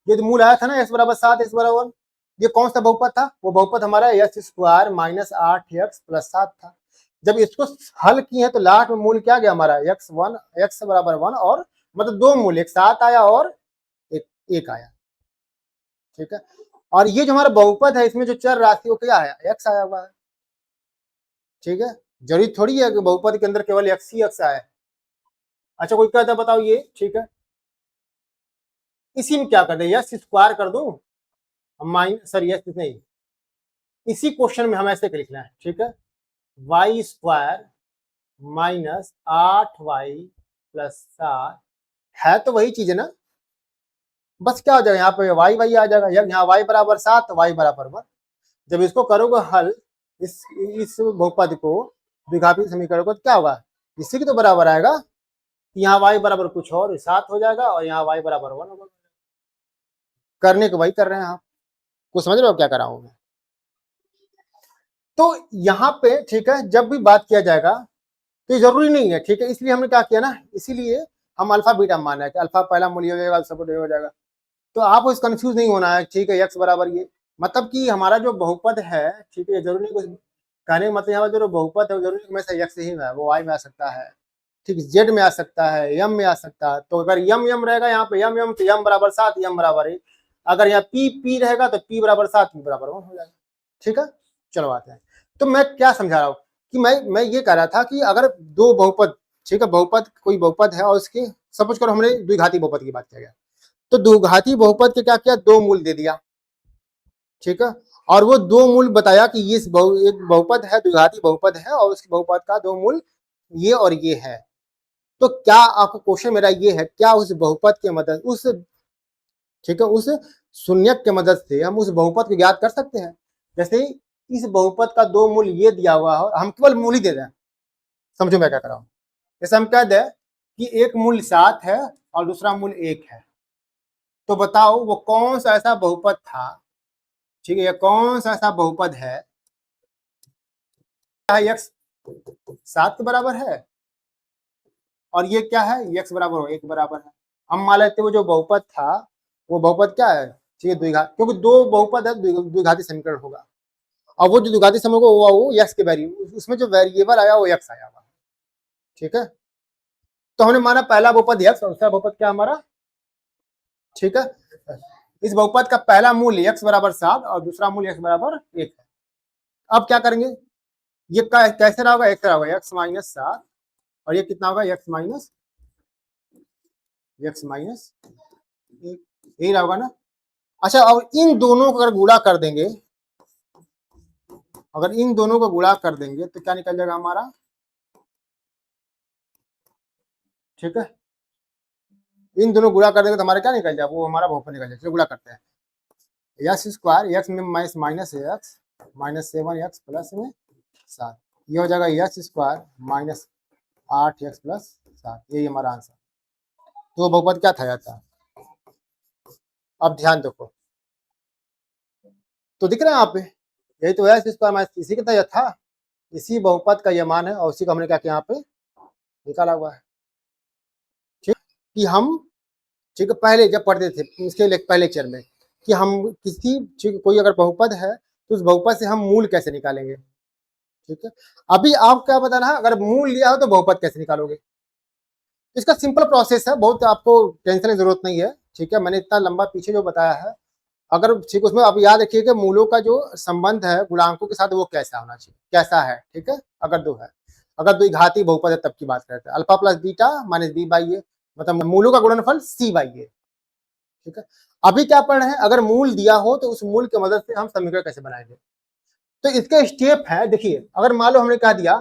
ये जो मूल आया था ना x बराबर 7 x बराबर 1, ये कौन सा बहुपद था, वो बहुपद हमारा x स्क्वायर -8x + 7 था। जब इसको हल किए हैं तो लास्ट में मूल क्या गया हमारा x बराबर 1 और मतलब दो मूल, एक 7 आया और एक आया। ठीक है, और ये जो हमारा बहुपद है इसमें जो चर राशि वो क्या है x आया हुआ है। ठीक है, जरूरी थोड़ी है कि बहुपद के अंदर केवल x ही x आए। अच्छा कोई कहता है बताओ ये ठीक है इसी में क्या कर दे यस स्क्वायर कर दो माइनस सर यस नहीं, इसी क्वेश्चन में हम ऐसे लिखना है ठीक है y स्क्वायर -8y + 7 है तो वही चीज है ना, बस क्या हो जाएगा यहाँ पे y आ जाएगा, यहाँ y बराबर 7 y बराबर 1। जब इसको करोगे हल इस बहुपद को द्विघाती समीकरण को तो क्या होगा इसी के तो बराबर आएगा, यहाँ y बराबर कुछ और 7 हो जाएगा और यहाँ y बराबर 1 होगा। करने को वही कर रहे हैं आप, कुछ समझ रहे हो क्या कर रहा हूं मैं। तो यहाँ पे ठीक है जब भी बात किया जाएगा तो ये जरूरी नहीं है ठीक है, इसलिए हमने क्या किया ना, इसीलिए हम अल्फा बीटा मान है कि अल्फा पहला मूल्य हो जाएगा अल्फा हो जाएगा। तो आपको इस कंफ्यूज नहीं होना है ठीक है x बराबर ये मतलब कि हमारा जो बहुपद है ठीक है जरूरी नहीं कुछ कहने का मतलब यहाँ जो बहुपद है वो जरूरी हमेशा x ही में है, वो y में आ सकता है ठीक z में आ सकता है m में आ सकता है। तो अगर m रहेगा यहाँ पे m तो m बराबर 7 m बराबर 1, अगर यहाँ p रहेगा तो p बराबर 7 p बराबर 1 हो जाएगा। ठीक है, चलो आते हैं। तो मैं क्या समझा रहा हूँ कि मैं ये कह रहा था कि अगर दो बहुपद ठीक है बहुपद कोई बहुपद है और उसके सपोज करो हमने द्विघाती बहुपद की बात किया गया तो द्विघाती बहुपद के क्या किया दो मूल दे दिया ठीक है, और वो दो मूल बताया कि ये एक बहुपद है द्विघाती बहुपद है और उसके बहुपद का दो मूल ये और ये है। तो क्या आपको क्वेश्चन मेरा ये है क्या उस बहुपद के मदद उस ठीक है उस शून्यक के मदद से हम उस बहुपद को ज्ञात कर सकते हैं। जैसे इस बहुपद का दो मूल ये दिया हुआ है हम केवल मूल ही दे रहे हैं, समझो मैं क्या कर रहा हूं। जैसे हम कह दें कि एक मूल 7 है और दूसरा मूल 1 है, तो बताओ वो कौन सा ऐसा बहुपद था, ठीक है, ये कौन सा ऐसा बहुपद है x 7 के बराबर है और ये क्या है x बराबर 1 बराबर है। हम मान लेते वो जो बहुपद था वो बहुपद क्या है, ठीक है, द्विघात, क्योंकि दो बहुपद है द्विघाती समीकरण होगा। और वो जो द्विघाती समीकरण हुआ वो x के वैल्यू, उसमें जो वेरिएबल आया वो x आया हुआ, ठीक है। तो हमने माना पहला बहुपद x और दूसरा बहुपद क्या हमारा, ठीक है। इस बहुपद का पहला मूल्य x बराबर 7 और दूसरा मूल्य x बराबर 1 है। अब क्या करेंगे, ये कैसे रहा होगा, x माइनस 7 और ये कितना होगा x माइनस 1, यही रहा होगा ना। अच्छा, अब इन दोनों को अगर गुणा कर देंगे, अगर इन दोनों को गुणा कर देंगे तो क्या निकल जाएगा हमारा, ठीक है, इन दोनों गुणा कर देंगे तो हमारा क्या निकल जाए, वो हमारा बहुपद निकल जाए। चलो गुणा करते हैं, एक्स स्क्वायर एक्स में minus x minus 7x plus में 7, ये हो जाएगा x square minus 8x plus 7, यही हमारा आंसर। तो बहुपद क्या था, था। अब ध्यान देखो, तो दिख रहा है यहाँ पे, यही तो एक्स स्क्वायर माइनस, इसी का तो था, इसी बहुपद का यह मान है और उसी को हमने क्या किया यहाँ पे निकाला हुआ है, ठीक। कि हम, ठीक है, पहले जब पढ़ते थे इसके पहले लेक्चर में कि हम किसी, ठीक, कोई अगर बहुपद है तो उस बहुपद से हम मूल कैसे निकालेंगे, ठीक है। अभी आप क्या बताना है, अगर मूल लिया हो तो बहुपद कैसे निकालोगे, इसका सिंपल प्रोसेस है, बहुत आपको टेंशन की जरूरत नहीं है, ठीक है। मैंने इतना लंबा पीछे जो बताया है, अगर ठीक उसमें आप याद रखिए कि मूलों का जो संबंध है गुणांकों के साथ वो कैसा होना चाहिए, कैसा है, ठीक है। अगर दो है, अगर द्विघाती बहुपद है तब की बात करते हैं, alpha plus beta minus B by a, मतलब मूलों का गुणनफल सी बाई ए, ठीक है। अभी क्या पढ़ रहे हैं, अगर मूल दिया हो तो उस मूल की मदद से हम समीकरण कैसे बनाएंगे, तो इसके स्टेप है। देखिए, अगर मान लो हमने कहा दिया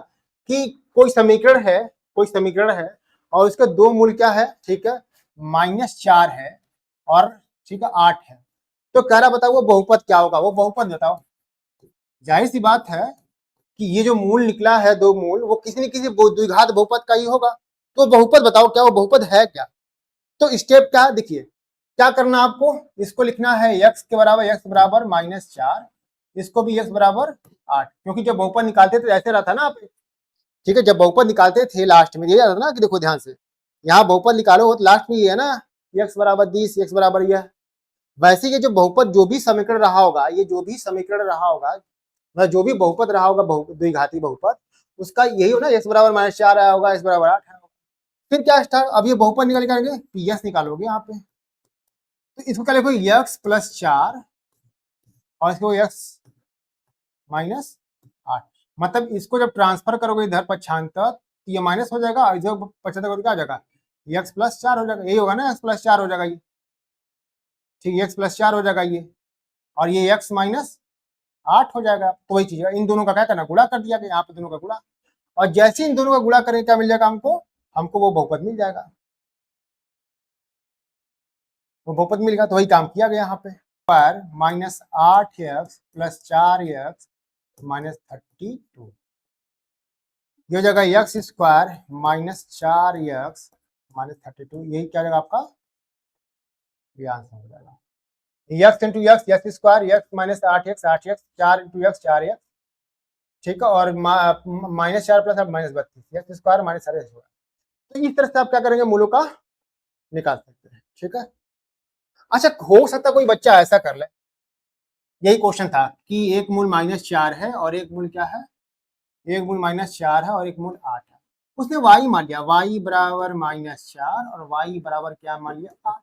कि कोई समीकरण है, कोई समीकरण है और उसके दो मूल क्या है, ठीक है, -4 है और ठीक है 8 है, तो कह रहा बताओ वो बहुपद क्या होगा, वो बहुपद बताओ। जाहिर सी बात है कि ये जो मूल निकला है, दो मूल, वो किसी न किसी द्विघात बहुपद का ही होगा, तो बहुपद बताओ क्या वो बहुपद है क्या। तो स्टेप क्या है, देखिए क्या करना आपको, इसको लिखना है x के बराबर, x बराबर -4, इसको भी x बराबर 8, क्योंकि जब बहुपद निकालते थे ऐसे रहा था ना आप, ठीक है, जब बहुपद निकालते थे लास्ट में यही आता था ना, कि देखो ध्यान से यहाँ बहुपद निकालो हो तो लास्ट में ये है ना, x बराबर 20, x बराबर यह। वैसे ये जो बहुपद जो भी समीकरण रहा होगा, ये जो भी समीकरण रहा होगा, वह जो भी बहुपद रहा होगा, द्विघाती बहुपद, उसका यही हो ना, x बराबर -4 आया होगा, x बराबर 8 आया होगा। फिर क्या स्टार्ट, अब ये बहुपद निकालेंगे, पीएस निकालोगे यहाँ पे, तो इसको क्या लिखो, x प्लस 4 और इसको x माइनस 8, मतलब इसको जब ट्रांसफर करोगे इधर पक्षांतर तो ये माइनस हो जाएगा और इधर पक्षांतर करोगे क्या हो जाएगा, x प्लस 4 हो जाएगा, यही होगा ना, x प्लस 4 हो जाएगा ये, ठीक है, x प्लस 4 हो जाएगा ये, और ये x माइनस 8 हो जाएगा। तो वही चीज है, इन दोनों का क्या करना, गुणा कर दिया गया, यहाँ पे दोनों का गुणा, और जैसे इन दोनों का गुणा करेंगे क्या मिल जाएगा हमको, हमको वो बहुपद मिल जाएगा, वो बहुपद मिल गया। तो वही काम किया गया यहाँ पे, पर -8x प्लस 4x -32, ये हो जाएगा एक्स स्क्वायर -4x -32, यही क्या जाएगा आपका, ये आंसर हो जाएगा। x into x x square, x minus 8x 8x, 4 into x 4x, ठीक है, और -4 प्लस -32, एक्स स्क्वायर -4x होगा। तो इस तरह से आप क्या करेंगे, मूलों का निकाल सकते हैं, ठीक है। अच्छा, हो सकता है कोई बच्चा ऐसा कर ले, यही क्वेश्चन था कि एक मूल -4 है और एक मूल क्या है, एक मूल -4 है और एक मूल 8 है, उसने y मान लिया, y बराबर -4 और y बराबर क्या मान लिया 8,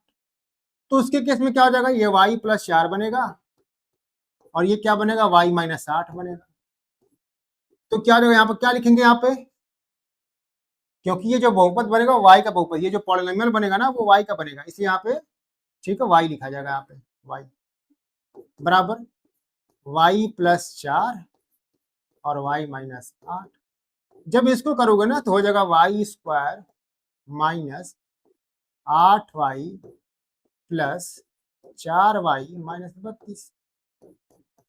तो उसके केस में क्या हो जाएगा, ये y प्लस 4 बनेगा और ये क्या बनेगा, y माइनस 8 बनेगा। तो क्या हो यहाँ पर, क्या लिखेंगे यहाँ पे, क्योंकि ये जो बहुपद बनेगा y का बहुपद, ये जो पॉलिनोमियल बनेगा ना वो y का बनेगा, इसलिए यहाँ पे ठीक है y लिखा जाएगा, यहाँ पे y बराबर y प्लस 4 और y माइनस 8। जब इसको करोगे ना तो हो जाएगा y square minus 8y plus 4y minus 32,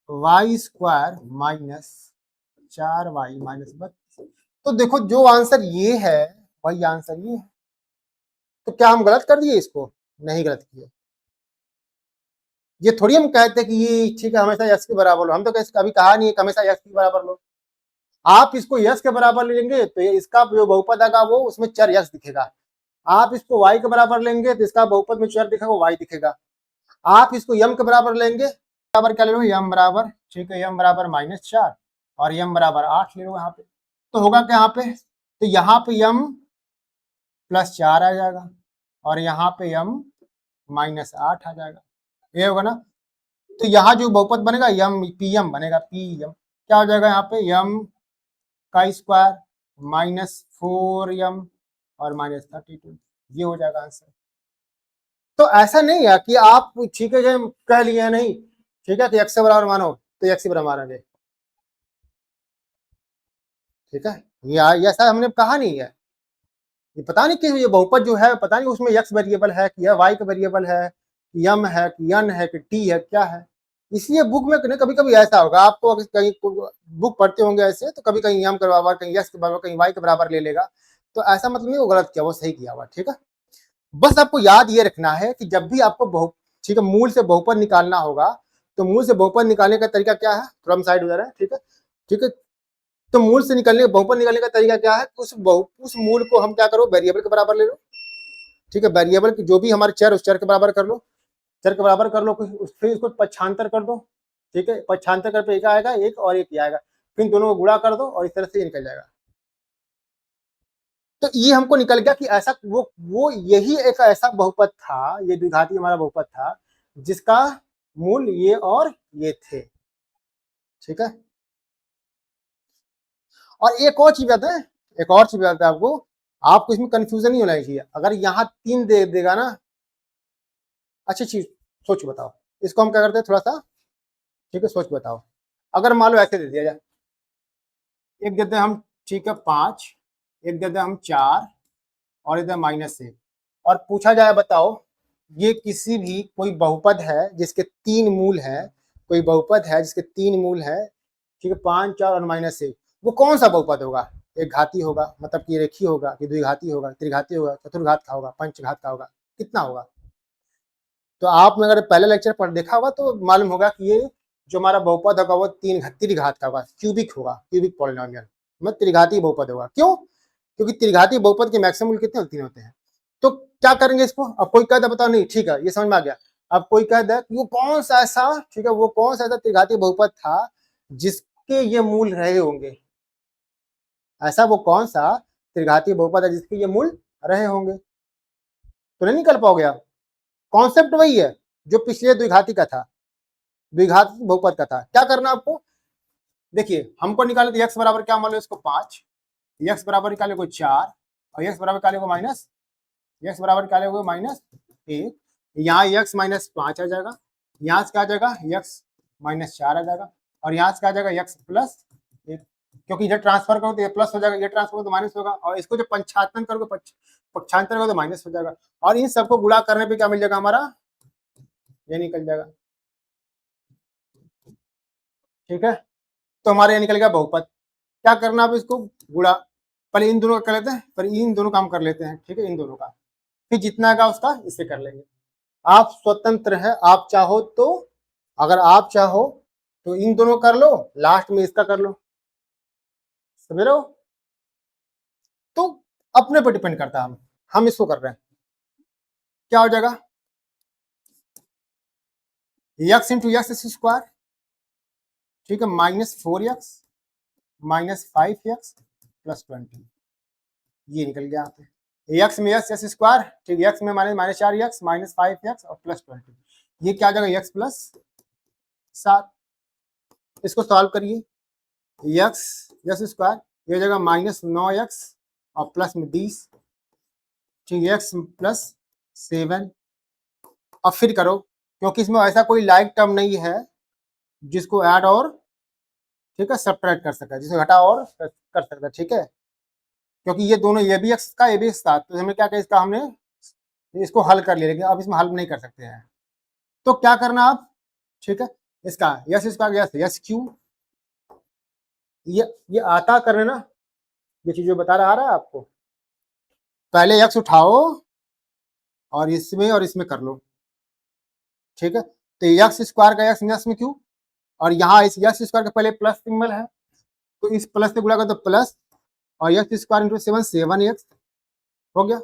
y square minus 4y minus 32। तो देखो जो आंसर ये है वही आंसर ये है, तो क्या हम गलत कर दिए इसको? नहीं गलत किए। ये थोड़ी हम कहते कि ये ठीक है हमेशा यस के बराबर लो, हम तो कभी कहा नहीं है कि हमेशा यस के बराबर लो। आप इसको यस के बराबर लेंगे तो ये इसका जो बहुपद आएगा वो उसमें चर यस दिखेगा। आप इसको वाई के बराबर लेंगे तो इसका बहुपद में चर दिखेगा, वाई दिखेगा। आप इसको यम के बराबर लेंगे, बराबर क्या ले लो, यम बराबर, ठीक है, यम बराबर -4 और यम बराबर 8 ले लो यहाँ पे। तो होगा क्या यहाँ पे, तो यहाँ पे यम +4 आ जाएगा और यहाँ पे यम -8 आ जाएगा, ये होगा ना। तो यहाँ जो बहुपद बनेगा यम पी एम बनेगा, पी एम क्या हो जाएगा यहाँ पे, यम का स्क्वायर -4m और -32, ये हो जाएगा आंसर। तो ऐसा नहीं है कि आप ठीक है कह लिए नहीं, ठीक है कि x से बराबर मानो तो x से बराबर मानेंगे, ठीक है, ये ऐसा हमने कहा नहीं है। ये पता नहीं कि ये बहुपद जो है पता नहीं उसमें x वेरिएबल है कि y का वेरिएबल है कि m है कि n है कि t है, क्या है। इसलिए बुक में कभी कभी ऐसा होगा, आपको कहीं बुक पढ़ते होंगे ऐसे तो कभी कहीं m के बराबर, कहीं x के बराबर, कहीं y के बराबर ले लेगा, तो ऐसा मतलब नहीं वो गलत किया, वो सही किया हुआ, ठीक है। बस आपको याद ये रखना है कि जब भी आपको ठीक है मूल से बहुपद निकालना होगा तो मूल से बहुपद निकालने का तरीका क्या है, थोड़ा हम साइड हो जा रहे हैं, ठीक है, ठीक है। तो मूल से निकलने बहुपद निकालने का तरीका क्या है, उस मूल को हम क्या करो, वेरिएबल के बराबर ले लो, ठीक है, वेरिएबल की जो भी हमारे चर उस चर के बराबर कर लो, चर के बराबर कर लो, फिर इसको पक्षांतर कर दो, ठीक है, पक्षांतर कर पे एक आएगा, एक और एक आएगा, फिर दोनों को गुणा कर दो और इस तरह से निकल जाएगा। तो ये हमको निकल गया कि ऐसा वो यही एक ऐसा बहुपद था, ये द्विघाती हमारा बहुपद था जिसका मूल ये और ये थे, ठीक है। और एक और चीज बताए, एक और चीज बताते हैं आपको इसमें कंफ्यूजन नहीं होना चाहिए। अगर यहाँ 3 दे देगा ना, अच्छी चीज सोच बताओ, इसको हम क्या करते हैं थोड़ा सा, ठीक है, सोच बताओ। अगर मान लो ऐसे दे दिया जाए, एक देते हैं हम, ठीक है, 5, एक देते हैं हम 4 और इधर -1, और पूछा जाए बताओ ये किसी भी कोई बहुपद है जिसके 3 मूल है, कोई बहुपद है जिसके 3 मूल है, ठीक है, 5, 4 और -1, वो कौन सा बहुपद होगा, एक घाती होगा, मतलब कि रेखीय होगा कि द्विघाती होगा, त्रिघाती होगा, चतुर्घात का होगा, पंचघात का होगा, कितना होगा। तो आपने अगर पहले लेक्चर पर देखा होगा तो मालूम होगा कि ये जो हमारा बहुपद होगा वो त्रिघात का होगा, क्यूबिक होगा, क्यूबिक पॉलिनोमियल, मतलब त्रिघाती बहुपद होगा। क्यों? क्योंकि त्रिघाती बहुपद के मैक्सिमम मूल कितने होते हैं, 3 होते हैं। तो क्या करेंगे इसको, अब कोई कह दे बताओ, नहीं ठीक है ये समझ में आ गया। अब कोई कह दे वो कौन सा ऐसा, ठीक है, वो कौन सा ऐसा त्रिघाती बहुपद था जिसके ये मूल रहे होंगे, ऐसा वो कौन सा त्रिघाती बहुपद है जिसके ये मूल रहे होंगे, तो नहीं निकल पाओगे आप। कॉन्सेप्ट वही है जो पिछले द्विघाती का था, द्विघाती बहुपद का था। क्या करना आपको, देखिए हमको निकाले तो x बराबर क्या मान लो इसको 5, x बराबर निकाले को 4 और x बराबर निकाले को माइनस, x बराबर निकाले को -1, यहाँ x -5 आ जाएगा, यहाँ से क्या आ जाएगा x -4 आ जाएगा और यहाँ से क्या आ जाएगा x +1, क्योंकि इधर ट्रांसफर करो तो ये प्लस हो जाएगा, ये ट्रांसफर तो माइनस होगा, और इसको जब पंचायतन करोगे, पक्षांतर करोगे तो माइनस हो जाएगा, और इन सबको गुणा करने पे क्या मिल जाएगा हमारा, ये निकल जाएगा, ठीक है। तो हमारे यहाँ निकल गया बहुपद। क्या करना अब इसको गुणा, पहले इन दोनों का कर लेते हैं, पर इन दोनों काम कर लेते हैं, ठीक है, इन दोनों का, फिर जितना आएगा उसका इससे कर लेंगे। आप स्वतंत्र है, आप चाहो तो, अगर आप चाहो तो इन दोनों कर लो, लास्ट में इसका कर लो, समझ रहे हो। तो अपने पर डिपेंड करता है, हम इसको कर रहे हैं, क्या हो जाएगा x इंटू x², ठीक है, -4x -5x +20, ये निकल गया यहाँ पे, x में x², ठीक है, x में -4x -5x और +20, ये क्या आ जाएगा x +7। इसको सॉल्व करिए, x² ये हो जाएगा -9x और +20, ठीक है, x +7। अब फिर करो, क्योंकि इसमें ऐसा कोई लाइक टर्म नहीं है जिसको ऐड और, ठीक है, सब्ट्रैक्ट कर सकता है, जिसे घटा और कर सकता है, ठीक है, क्योंकि ये दोनों, ये भी x था ये भी x था, तो हमने क्या किया, इसका हमने इसको हल कर लिया, लेकिन अब इसमें हल नहीं कर सकते हैं। तो क्या करना आप, ठीक है, इसका s², ये आता करने ना, ये चीज जो बता रहा आ रहा है आपको, पहले x उठाओ और इसमें कर लो, ठीक है। तो एक्स स्क्वायर का एक्स में क्यों, और यहाँ इस एक्स स्क्वायर का पहले प्लस सिंबल है, तो इस प्लस से गुणा कर दो प्लस, और एक्स स्क्वायर इंटू 7 7x हो गया,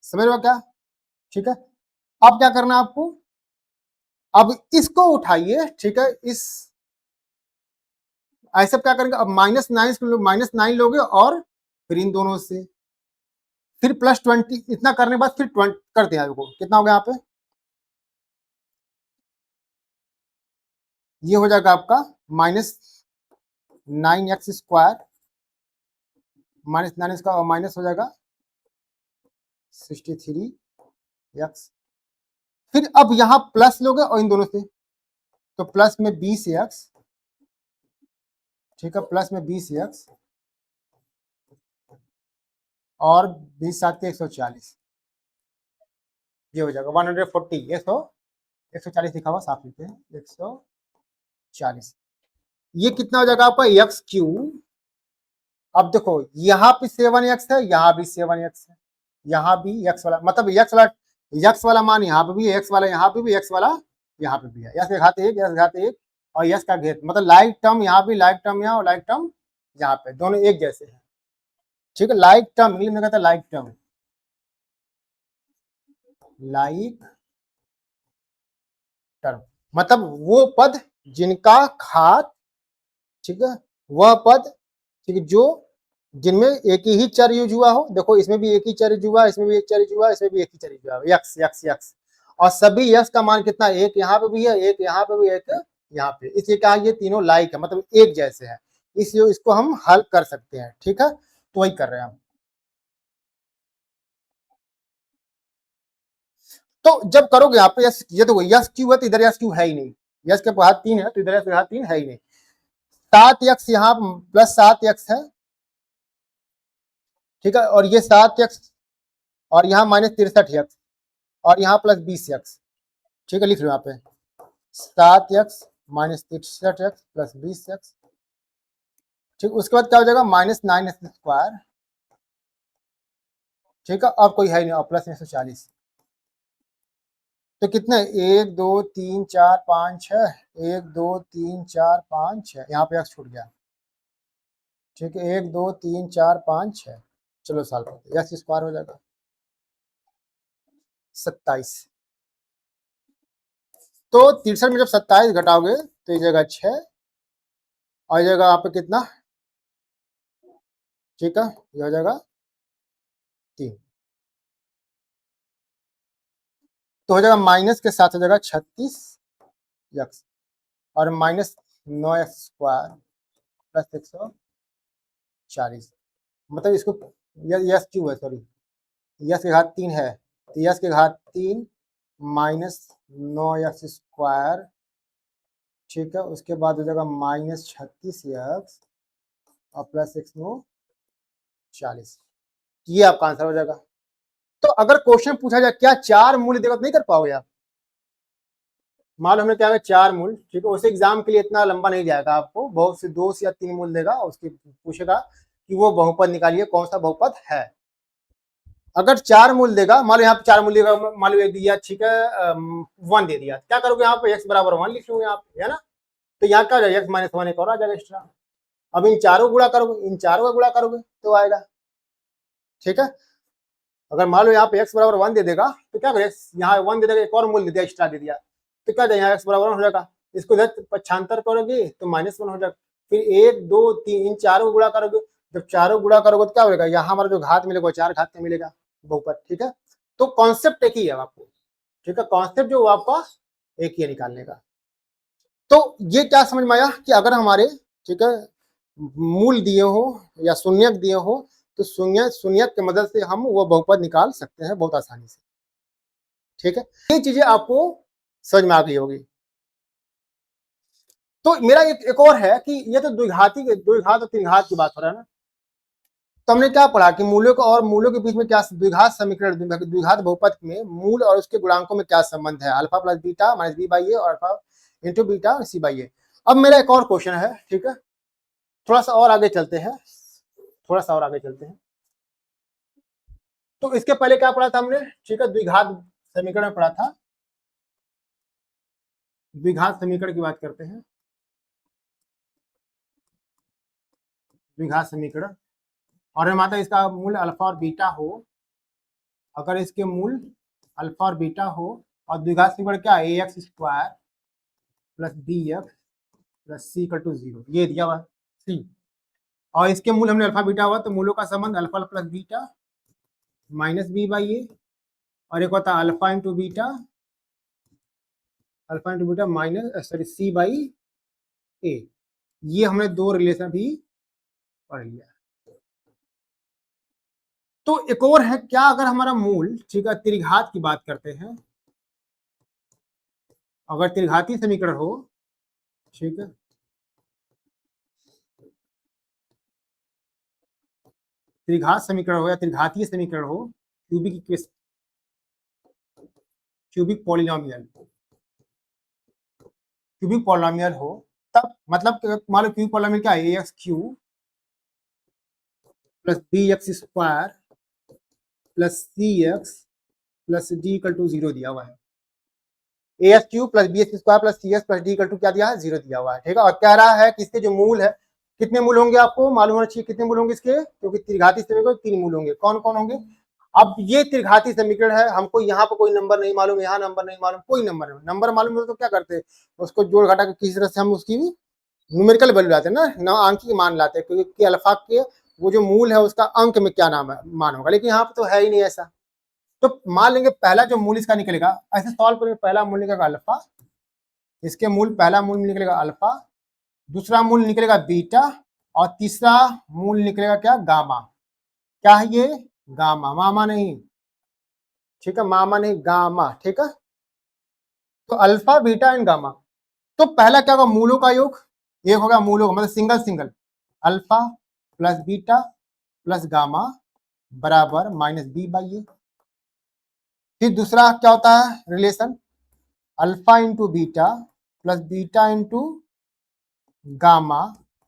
समझ रहे हो क्या, ठीक है। अब क्या करना है आपको, अब इसको उठाइए, ठीक है, इस ऐसा क्या करेंगे, अब -9 लोगे और फिर इन दोनों से फिर +20, इतना करने के बाद फिर 20 करते हैं, को कितना हो गया यहाँ पे, ये हो जाएगा आपका -9x² -9 इसका माइनस हो जाएगा 63x, फिर अब यहां प्लस लोगे और इन दोनों से, तो प्लस में 20x, ठीक है, प्लस में 20x और 20 7 के 140, ये हो जाएगा 140, 140 लिखा हुआ साफ लिखते हैं 140, ये कितना हो जाएगा आपका x3। अब देखो यहाँ पे 7x है, यहाँ भी 7x है, यहाँ भी x वाला, मतलब x वाला मान यहाँ पे भी है, x वाला यहाँ पे भी, x वाला यहाँ पे भी है, x के घात 1 x घात 1 और x का घेत, मतलब लाइक टर्म यहाँ भी, लाइक टर्म यहाँ और लाइक टर्म यहाँ पे, दोनों एक जैसे हैं, ठीक है। लाइक टर्म इंग्लिश में कहता है लाइक टर्म, लाइक टर्म मतलब वो पद जिनका घात, ठीक है, वह पद, ठीक है, जो जिनमें एक ही चर यूज हुआ हो, देखो इसमें भी एक ही चर यूज हुआ, इसमें भी एक चर यूज हुआ, इसमें भी एक ही चर यूज हुआ, यक्स यक्स यक्स, और सभी यक्स का मान कितना, एक यहाँ पे भी है, एक यहाँ पे भी, एक यहाँ पे, इसलिए कहा ये तीनों लाइक है, मतलब एक जैसे हैं, इसलिए इसको हम हल कर सकते हैं, ठीक है, तो वही कर रहे हैं हम। तो जब करोगे यहाँ पे यस, ये तो यस क्यू है, तो इधर यस क्यू है ही नहीं, यस के बाद 3 है तो इधर यस के बाद 3 है ही नहीं, 7x यहाँ +7x है, ठीक है, और ये 7x और यहाँ -63x और यहाँ +20x, ठीक है, लिख लो यहाँ पे 7x -63x +20x, ठीक, उसके बाद क्या हो जाएगा -9x², ठीक है, अब कोई है नहीं, और +140, तो कितने 1 2 3 4 5 6, 1 2 3 4 5 6, यहाँ पे x छूट गया, ठीक है, 1 2 3 4 5 6, चलो साल करते x² हो जाएगा 27, तो 63 में जब 27 घटाओगे तो ये जगह 6 और जगह यहाँ पे कितना, ठीक है, ये हो जाएगा 3, तो हो जाएगा माइनस के साथ हो जाएगा 36x और -9x² +140, मतलब इसको यस क्यू है, सॉरी यस के घात 3 है, तो यस के घात 3 -9x², ठीक है, उसके बाद हो जाएगा -36x और +140, ये आपका आंसर हो जाएगा। तो अगर क्वेश्चन पूछा जाए क्या 4 मूल्य देगा तो नहीं कर पाओगे आप, मान लो हमने क्या है 4 मूल्य, ठीक है, उसे एग्जाम के लिए इतना लंबा नहीं जाएगा, आपको बहुत से 2 या 3 मूल्य देगा, उसकी पूछेगा कि वो बहुपद निकालिए कौन सा बहुपद है, अगर 4 मूल्य देगा, मान लो यहाँ पे 4 मूल्य देगा, मान लो एक दिया, ठीक है 1 दे दिया, क्या करोगे यहाँ पे x बराबर 1 लिख लोगे यहाँ पे, है ना, तो यहाँ क्या हो जाएगा x -1 एक और आ जाएगा एक्स्ट्रा, अब इन चारों गुणा करोगे, इन चारों का गुणा करोगे तो आएगा, ठीक है, अगर मान लो यहाँ पे x बराबर 1 दे देगा तो क्या करेगा, यहाँ 1 दे देगा, एक और मूल्य दे दिया, एक्स्ट्रा दे दिया, तो क्या जाएगा x बराबर 1 हो जाएगा, इसको इधर पक्षांतर करोगे तो -1 हो जाएगा, फिर 1 2 3 इन चारों गुणा करोगे, जब चारों गुणा करोगे तो क्या होगा, यहाँ हमारा जो घात मिलेगा 4 घात में मिलेगा बहुपद, ठीक है, तो कॉन्सेप्ट एक ही है आपको, ठीक है, कॉन्सेप्ट जो आपका एक ही है निकालने का। तो ये क्या समझ में आया कि अगर हमारे, ठीक है, मूल दिए हो या शून्यक दिए हो तो शून्यक की मदद से हम वो बहुपद निकाल सकते हैं बहुत आसानी से, ठीक है, ये चीजें आपको समझ में आ गई होगी। तो मेरा एक और है कि ये तो द्विघात और त्रिघात की बात हो रहा है ना, तो हमने क्या पढ़ा कि मूल्यों को और मूल्यों के बीच में क्या द्विघात समीकरण, द्विघात बहुपद में मूल और उसके गुणांकों में क्या संबंध है, alpha plus beta minus b/a और अल्फा इंटू बीटा c/a। अब मेरा एक और क्वेश्चन है, ठीक है, थोड़ा सा और आगे चलते हैं, थोड़ा सा और आगे चलते हैं, तो इसके पहले क्या पढ़ा था हमने, ठीक है, द्विघात समीकरण में पढ़ा था। द्विघात समीकरण की बात करते हैं। द्विघात समीकरण, और माता इसका मूल अल्फा और बीटा हो, अगर इसके मूल अल्फा और बीटा हो, और द्विघात समीकरण क्या है, ax square plus bx plus c equal to 0, ये दिया हुआ c, और इसके मूल हमने अल्फा बीटा हुआ, तो मूलों का संबंध alpha plus beta minus B by ए, और एक होता है alpha into beta minus c by a. ये हमने दो रिलेशन भी पढ़ लिया। तो एक और है क्या, अगर हमारा मूल, ठीक है, त्रिघात की बात करते हैं, अगर त्रिघाती समीकरण हो, ठीक है, त्रिघात समीकरण हो या त्रिघातीय समीकरण हो, क्यूबिक इक्वेशन, क्यूबिक पॉलिनोमियल हो, तब मतलब मान लो क्यूबिक पॉलिनोमियल क्या है, ax cube plus bx square plus cx plus d equal to 0 दिया हुआ है। ax cube plus bx square plus cx plus d equal to क्या दिया है, 0 दिया हुआ है, ठीक है। और कह रहा है कि इसके जो मूल है, कितने मूल होंगे आपको मालूम होना चाहिए, कितने मूल होंगे इसके, क्योंकि त्रिघाती समीकरण 3 मूल होंगे। कौन कौन होंगे, अब ये त्रिघाती समीकरण है, हमको यहाँ पर कोई नंबर नहीं मालूम, यहाँ नंबर नहीं मालूम, कोई नंबर नहीं, नंबर मालूम हो तो क्या करते हैं, उसको जोड़ घटा के किसी तरह से हम उसकी न्यूमेरिकल वैल्यू लाते हैं ना, अंक मान लाते हैं, क्योंकि अल्फा के वो जो मूल है उसका अंक में क्या नाम है, मान होगा, लेकिन यहाँ पे तो है ही नहीं ऐसा। तो मान लेंगे पहला जो मूल इसका निकलेगा, ऐसे सॉल्व करेंगे, पहला मूल निकलेगा अल्फा, इसके मूल पहला मूल निकलेगा अल्फा, दूसरा मूल निकलेगा बीटा, और तीसरा मूल निकलेगा क्या, गामा। क्या है ये, गामा, मामा नहीं, ठीक है, मामा नहीं, गामा, ठीक है। तो अल्फा बीटा एंड गामा, तो पहला क्या होगा, मूलों का योग, एक होगा मूलों मतलब single single, alpha plus beta plus gamma बराबर माइनस बी बाई ए। फिर दूसरा क्या होता है relation, alpha into beta plus beta into gamma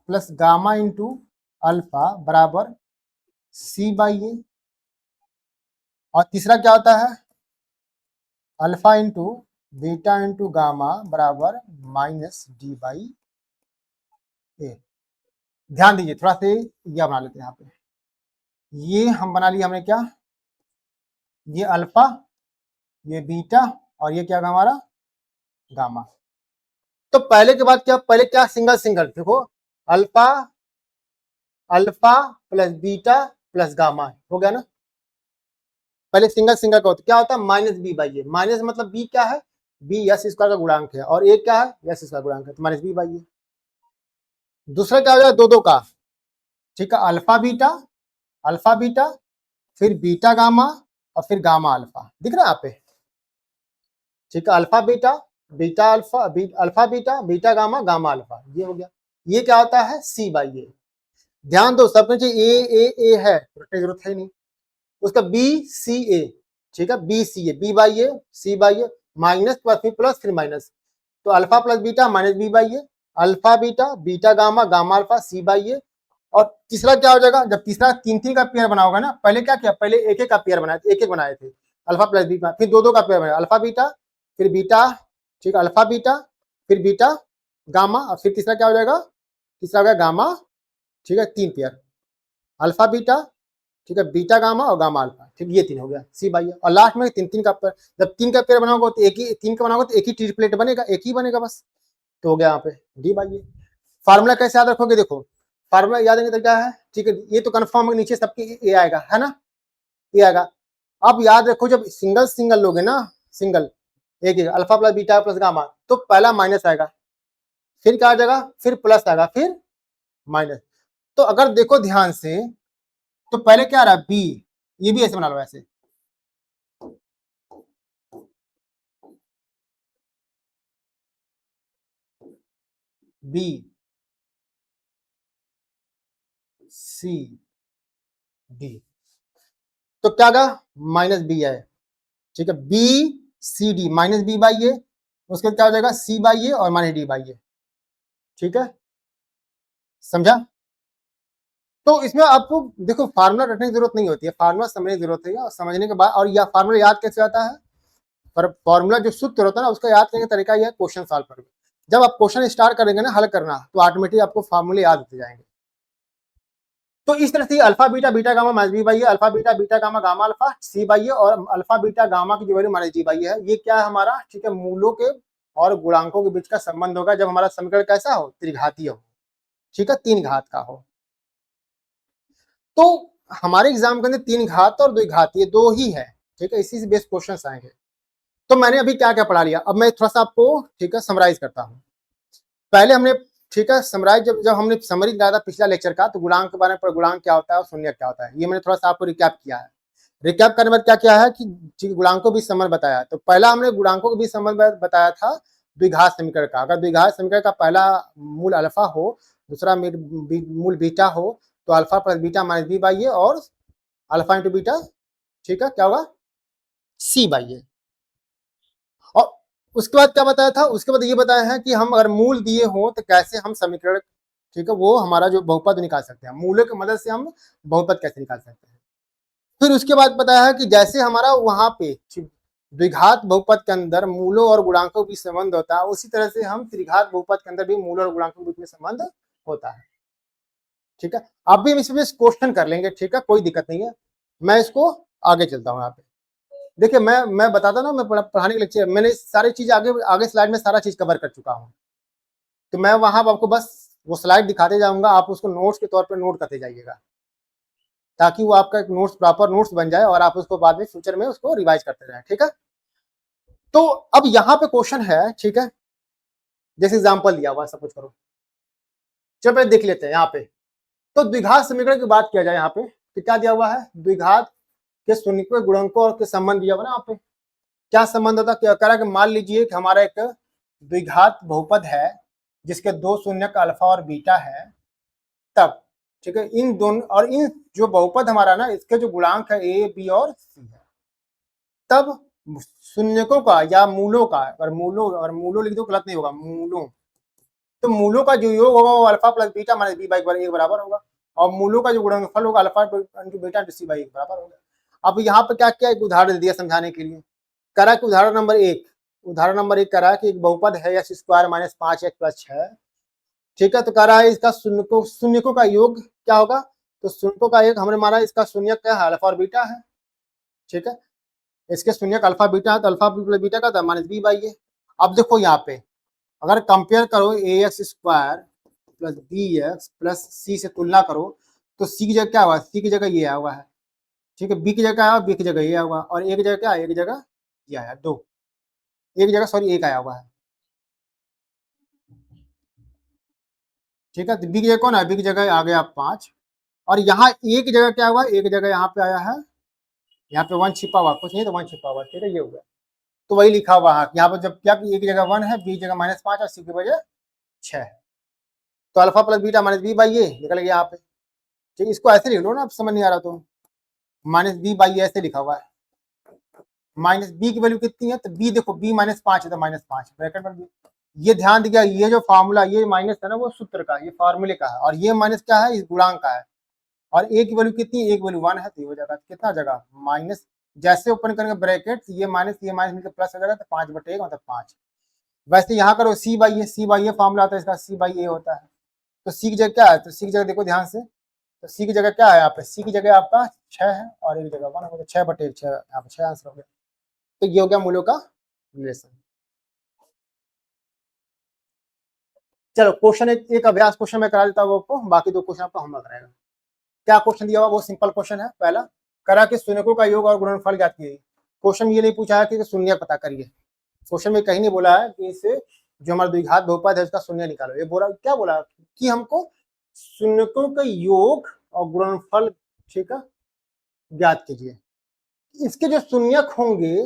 plus gamma into alpha बराबर सी बाई ए। और तीसरा क्या होता है, alpha into beta into gamma बराबर माइनस डी बाई ए। ध्यान दीजिए थोड़ा से, यह बना लेते हैं यहाँ पे, ये हम बना लिया हमने क्या, ये अल्फा, ये बीटा, और ये क्या होगा हमारा गामा। तो पहले के बाद क्या, पहले क्या सिंगल सिंगल, देखो alpha alpha plus beta plus gamma हो गया ना, पहले सिंगल सिंगल का होता क्या होता है, minus B by A, minus मतलब बी क्या है, बी यस स्क्वायर का गुणांक है, और ए क्या है, यस स्क्वायर गुणांक है, तो माइनस बी बाई ए। दूसरा क्या हो जाएगा, दो दो का, ठीक है, अल्फा बीटा फिर बीटा गामा और फिर गामा अल्फा, दिख रहा है यहाँ पे, ठीक है, alpha beta beta alpha alpha beta beta gamma gamma alpha, ये हो गया। ये क्या होता है, सी बाई ए। ध्यान दो सब कुछ ए है, जरूरत है नहीं, उसका बी सी ए, ठीक है, b c a, b by a c by A, minus plus फिर माइनस, तो alpha plus beta minus B by A, alpha beta beta gamma gamma alpha c by ए। और तीसरा क्या हो जाएगा, जब तीसरा तीन तीन का पेयर बना होगा ना, पहले क्या किया, पहले एक एक का पेयर बनाए थे, एक एक बनाए थे, अल्फा प्लस बीटा, फिर दो दो का पेयर बनाया, अल्फा बीटा फिर बीटा, ठीक है, अल्फा बीटा फिर बीटा गामा, और फिर तीसरा क्या हो जाएगा, तीसरा हो गया गामा, ठीक है, तीन पेयर, अल्फा बीटा, ठीक है, बीटा गामा और गामा अल्फा, ठीक, ये तीन हो गया सी बाई ए। और लास्ट में तीन तीन का पेयर, जब तीन का पेयर बनाओगे तो एक ही, तीन का बनाओगे तो एक ही ट्रिपलेट बनेगा, एक ही बनेगा बस, तो हो गया यहाँ पे डी बाई ए। फार्मूला कैसे याद रखोगे, देखो फार्मूला याद रखने का तरीका है, ठीक है, ये तो कंफर्म है, नीचे सबके ए आएगा, है ना, ये आएगा। अब याद रखो जब सिंगल सिंगल लोगे ना, सिंगल एक एक alpha plus beta plus gamma, तो पहला माइनस आएगा, फिर क्या आ जाएगा, फिर प्लस आएगा, फिर माइनस। तो अगर देखो ध्यान से, तो पहले क्या आ रहा है बी, ये भी ऐसे बना लो, ऐसे बी सी डी, तो क्या आएगा माइनस बी है, ठीक है, b c d minus B by a, उसके बाद क्या हो जाएगा सी बाई ए और माइनस डी बाई ए, ठीक है, समझा। तो इसमें आपको देखो फार्मूला रटने की जरूरत नहीं होती है, फार्मूला समझने की जरूरत है और समझने के बाद, और यह फार्मूला याद कैसे आता है, पर फॉर्मूला जो सूत्र होता है ना उसका याद करने का तरीका यह है क्वेश्चन सॉल्व करके। जब आप क्वेश्चन स्टार्ट करेंगे ना हल करना तो ऑटोमेटिक आपको फार्मूले याद होते जाएंगे। तो इस तरह से alpha beta beta gamma minus B by है, alpha beta beta gamma gamma alpha c by है, और अल्फा बीटा गामा की जो वैल्यू माइनस जी बाई है। ये क्या है हमारा, ठीक है, मूलों के और गुणांकों के बीच का संबंध होगा जब हमारा समीकरण कैसा हो, त्रिघातीय हो, ठीक है, 3 घात का हो। तो हमारे एग्जाम के अंदर 3 घात और 2 घातीय दो ही है, ठीक है, इसी से बेस्ड क्वेश्चन आएंगे। तो मैंने अभी क्या क्या पढ़ा लिया, अब मैं थोड़ा सा आपको, ठीक है, समराइज करता हूँ। पहले हमने, ठीक है, समराइज जब हमने समरी दिया था पिछला लेक्चर का, तो गुणांक के बारे में, गुणांक क्या होता है और शून्य क्या होता है, ये मैंने थोड़ा सा आपको रिकैप किया है। रिकैप करने के बाद क्या किया है कि गुणांकों भी संबंध बताया। तो पहला हमने गुणांकों के भी संबंध बताया था द्विघात समीकरण का। अगर द्विघात समीकरण का पहला मूल अल्फा हो, दूसरा मूल बीटा हो, तो alpha plus beta minus B by ए, और अल्फा इंटू बीटा, ठीक है, क्या होगा, सी बाई ए। और उसके बाद क्या बताया था, उसके बाद ये बताया है कि हम अगर मूल दिए हो तो कैसे हम समीकरण, ठीक है, वो हमारा जो बहुपद निकाल सकते हैं, मूलों की मदद से हम बहुपद कैसे निकाल सकते हैं। फिर उसके बाद बताया है कि जैसे हमारा वहां पे द्विघात बहुपद के अंदर मूलों और गुणांकों के बीच संबंध होता है, उसी तरह से हम त्रिघात बहुपद के अंदर भी मूलों और गुणांकों के बीच में संबंध होता है, ठीक है। अब भी हम इसमें क्वेश्चन कर लेंगे, ठीक है, कोई दिक्कत नहीं है। मैं इसको आगे चलता हूँ यहाँ पे। देखिए मैं बताता ना, मैं पढ़ाने के लेक्चर मैंने सारी चीज आगे आगे स्लाइड में सारा चीज कवर कर चुका हूँ। तो मैं वहां आपको बस वो स्लाइड दिखाते जाऊंगा, आप उसको नोट्स के तौर पर नोट करते जाइएगा, ताकि वो आपका एक नोट्स, प्रॉपर नोट्स बन जाए और आप उसको बाद में फ्यूचर में उसको रिवाइज करते रहें, ठीक है। तो अब यहाँ पे क्वेश्चन है, ठीक है, जैसे एग्जाम्पल दिया हुआ, सब कुछ करो, चलो पहले देख लेते हैं यहाँ पे। तो द्विघात समीकरण की बात किया जाए यहाँ पे, तो क्या दिया हुआ है, द्विघात के शून्य के गुणकों और के संबंध दिया हुआ ना यहाँ पे। क्या संबंध होता, क्या कह रहा है कि मान लीजिए कि हमारा एक द्विघात बहुपद है जिसके 2 शून्यक अल्फा और बीटा है, तब, ठीक है, इन दोनों और इन जो बहुपद हमारा ना, इसके जो गुणांक है ए बी और सी है, तब शून्यकों का या मूलों का, और मूलों लिख दो गलत नहीं होगा, मूलों, तो मूलों का जो योग होगा वो alpha plus beta minus B by एक बराबर होगा, और मूलों का जो गुणनफल होगा alpha into beta into C by एक बराबर होगा। अब यहाँ पर क्या किया, एक उदाहरण दिया समझाने के लिए। करा कि उदाहरण नंबर एक करा कि एक बहुपद है x square minus 5 x plus 6, ठीक है। तो कह रहा है इसका शून्यकों का योग क्या होगा, तो शून्यकों का एक हमने माना, इसका शून्य क्या है, अल्फा और बीटा है, ठीक है। इसके शून्यक अल्फा बीटा है, तो अल्फा प्लस बीटा का माइनस बी बाई ए। अब देखो यहाँ पे अगर कंपेयर करो a x square plus b x plus c से तुलना करो, तो सी की जगह क्या हुआ, सी की जगह ये आया हुआ है, ठीक है, बी की जगह आया, बी की जगह ये आया हुआ, और ए की जगह क्या, एक जगह ये आया, दो, एक जगह सॉरी एक आया हुआ है, ठीक है। तो बी की जगह कौन है, बी की जगह आ गया 5, और यहाँ ए की जगह क्या हुआ, एक जगह यहाँ पे आया है, यहाँ पे 1 छिपा हुआ, कुछ नहीं तो 1 छिपा हुआ, ठीक है, ये हो गया। तो वही लिखा हुआ है यहाँ पर, जब क्या एक जगह 1 है, बी जगह -5 और सी की वजह 6, तो alpha plus beta minus B by a निकल गया यहाँ पे, ठीक। इसको ऐसे लिख लो ना, आप समझ नहीं आ रहा तो माइनस बी बाई ऐसे लिखा हुआ है, माइनस बी की वैल्यू कितनी है, तो बी देखो बी -5 है तो -5 ब्रैकेट में, ये ध्यान दिया, ये जो फॉर्मूला, ये माइनस है ना वो सूत्र का, ये फॉर्मूले का है, और ये माइनस क्या है, इस गुणांक का है, और ए की वैल्यू कितनी, एक वैल्यू 1 है, तो ये हो जाएगा कितना जगह माइनस, जैसे ओपन करेंगे ब्रैकेट, ये माइनस मिलकर प्लस हो जाएगा, तो 5/1 मतलब 5। वैसे यहाँ करो सी बाई ए फॉर्मूला आता है इसका, सी बाई ए होता है। तो सी की जगह क्या है, तो सी की जगह देखो ध्यान से, तो सी की जगह क्या है यहाँ पे, सी की जगह आपका 6 है और एक जगह 1 होगा, 6/1 6, यहाँ पे 6 आंसर हो गया। तो ये हो गया मूल्यों का रिलेशन। चलो क्वेश्चन एक अभ्यास क्वेश्चन मैं करा देता हूँ आपको, बाकी 2 क्वेश्चन आपका होमवर्क रहेगा। क्या क्वेश्चन दिया हुआ, वो सिंपल क्वेश्चन है। पहला करा कि शून्यकों का योग और गुणनफल ज्ञात कीजिए। क्वेश्चन ये नहीं पूछा है कि शून्य पता करिए, क्वेश्चन में कहीं नहीं बोला है कि इसे जो हमारा द्विघात बहुपद है उसका शून्य निकालो, ये बोला क्या, बोला कि हमको शून्यकों का योग और गुणनफल, ठीक है, ज्ञात कीजिए। इसके जो शून्यक होंगे,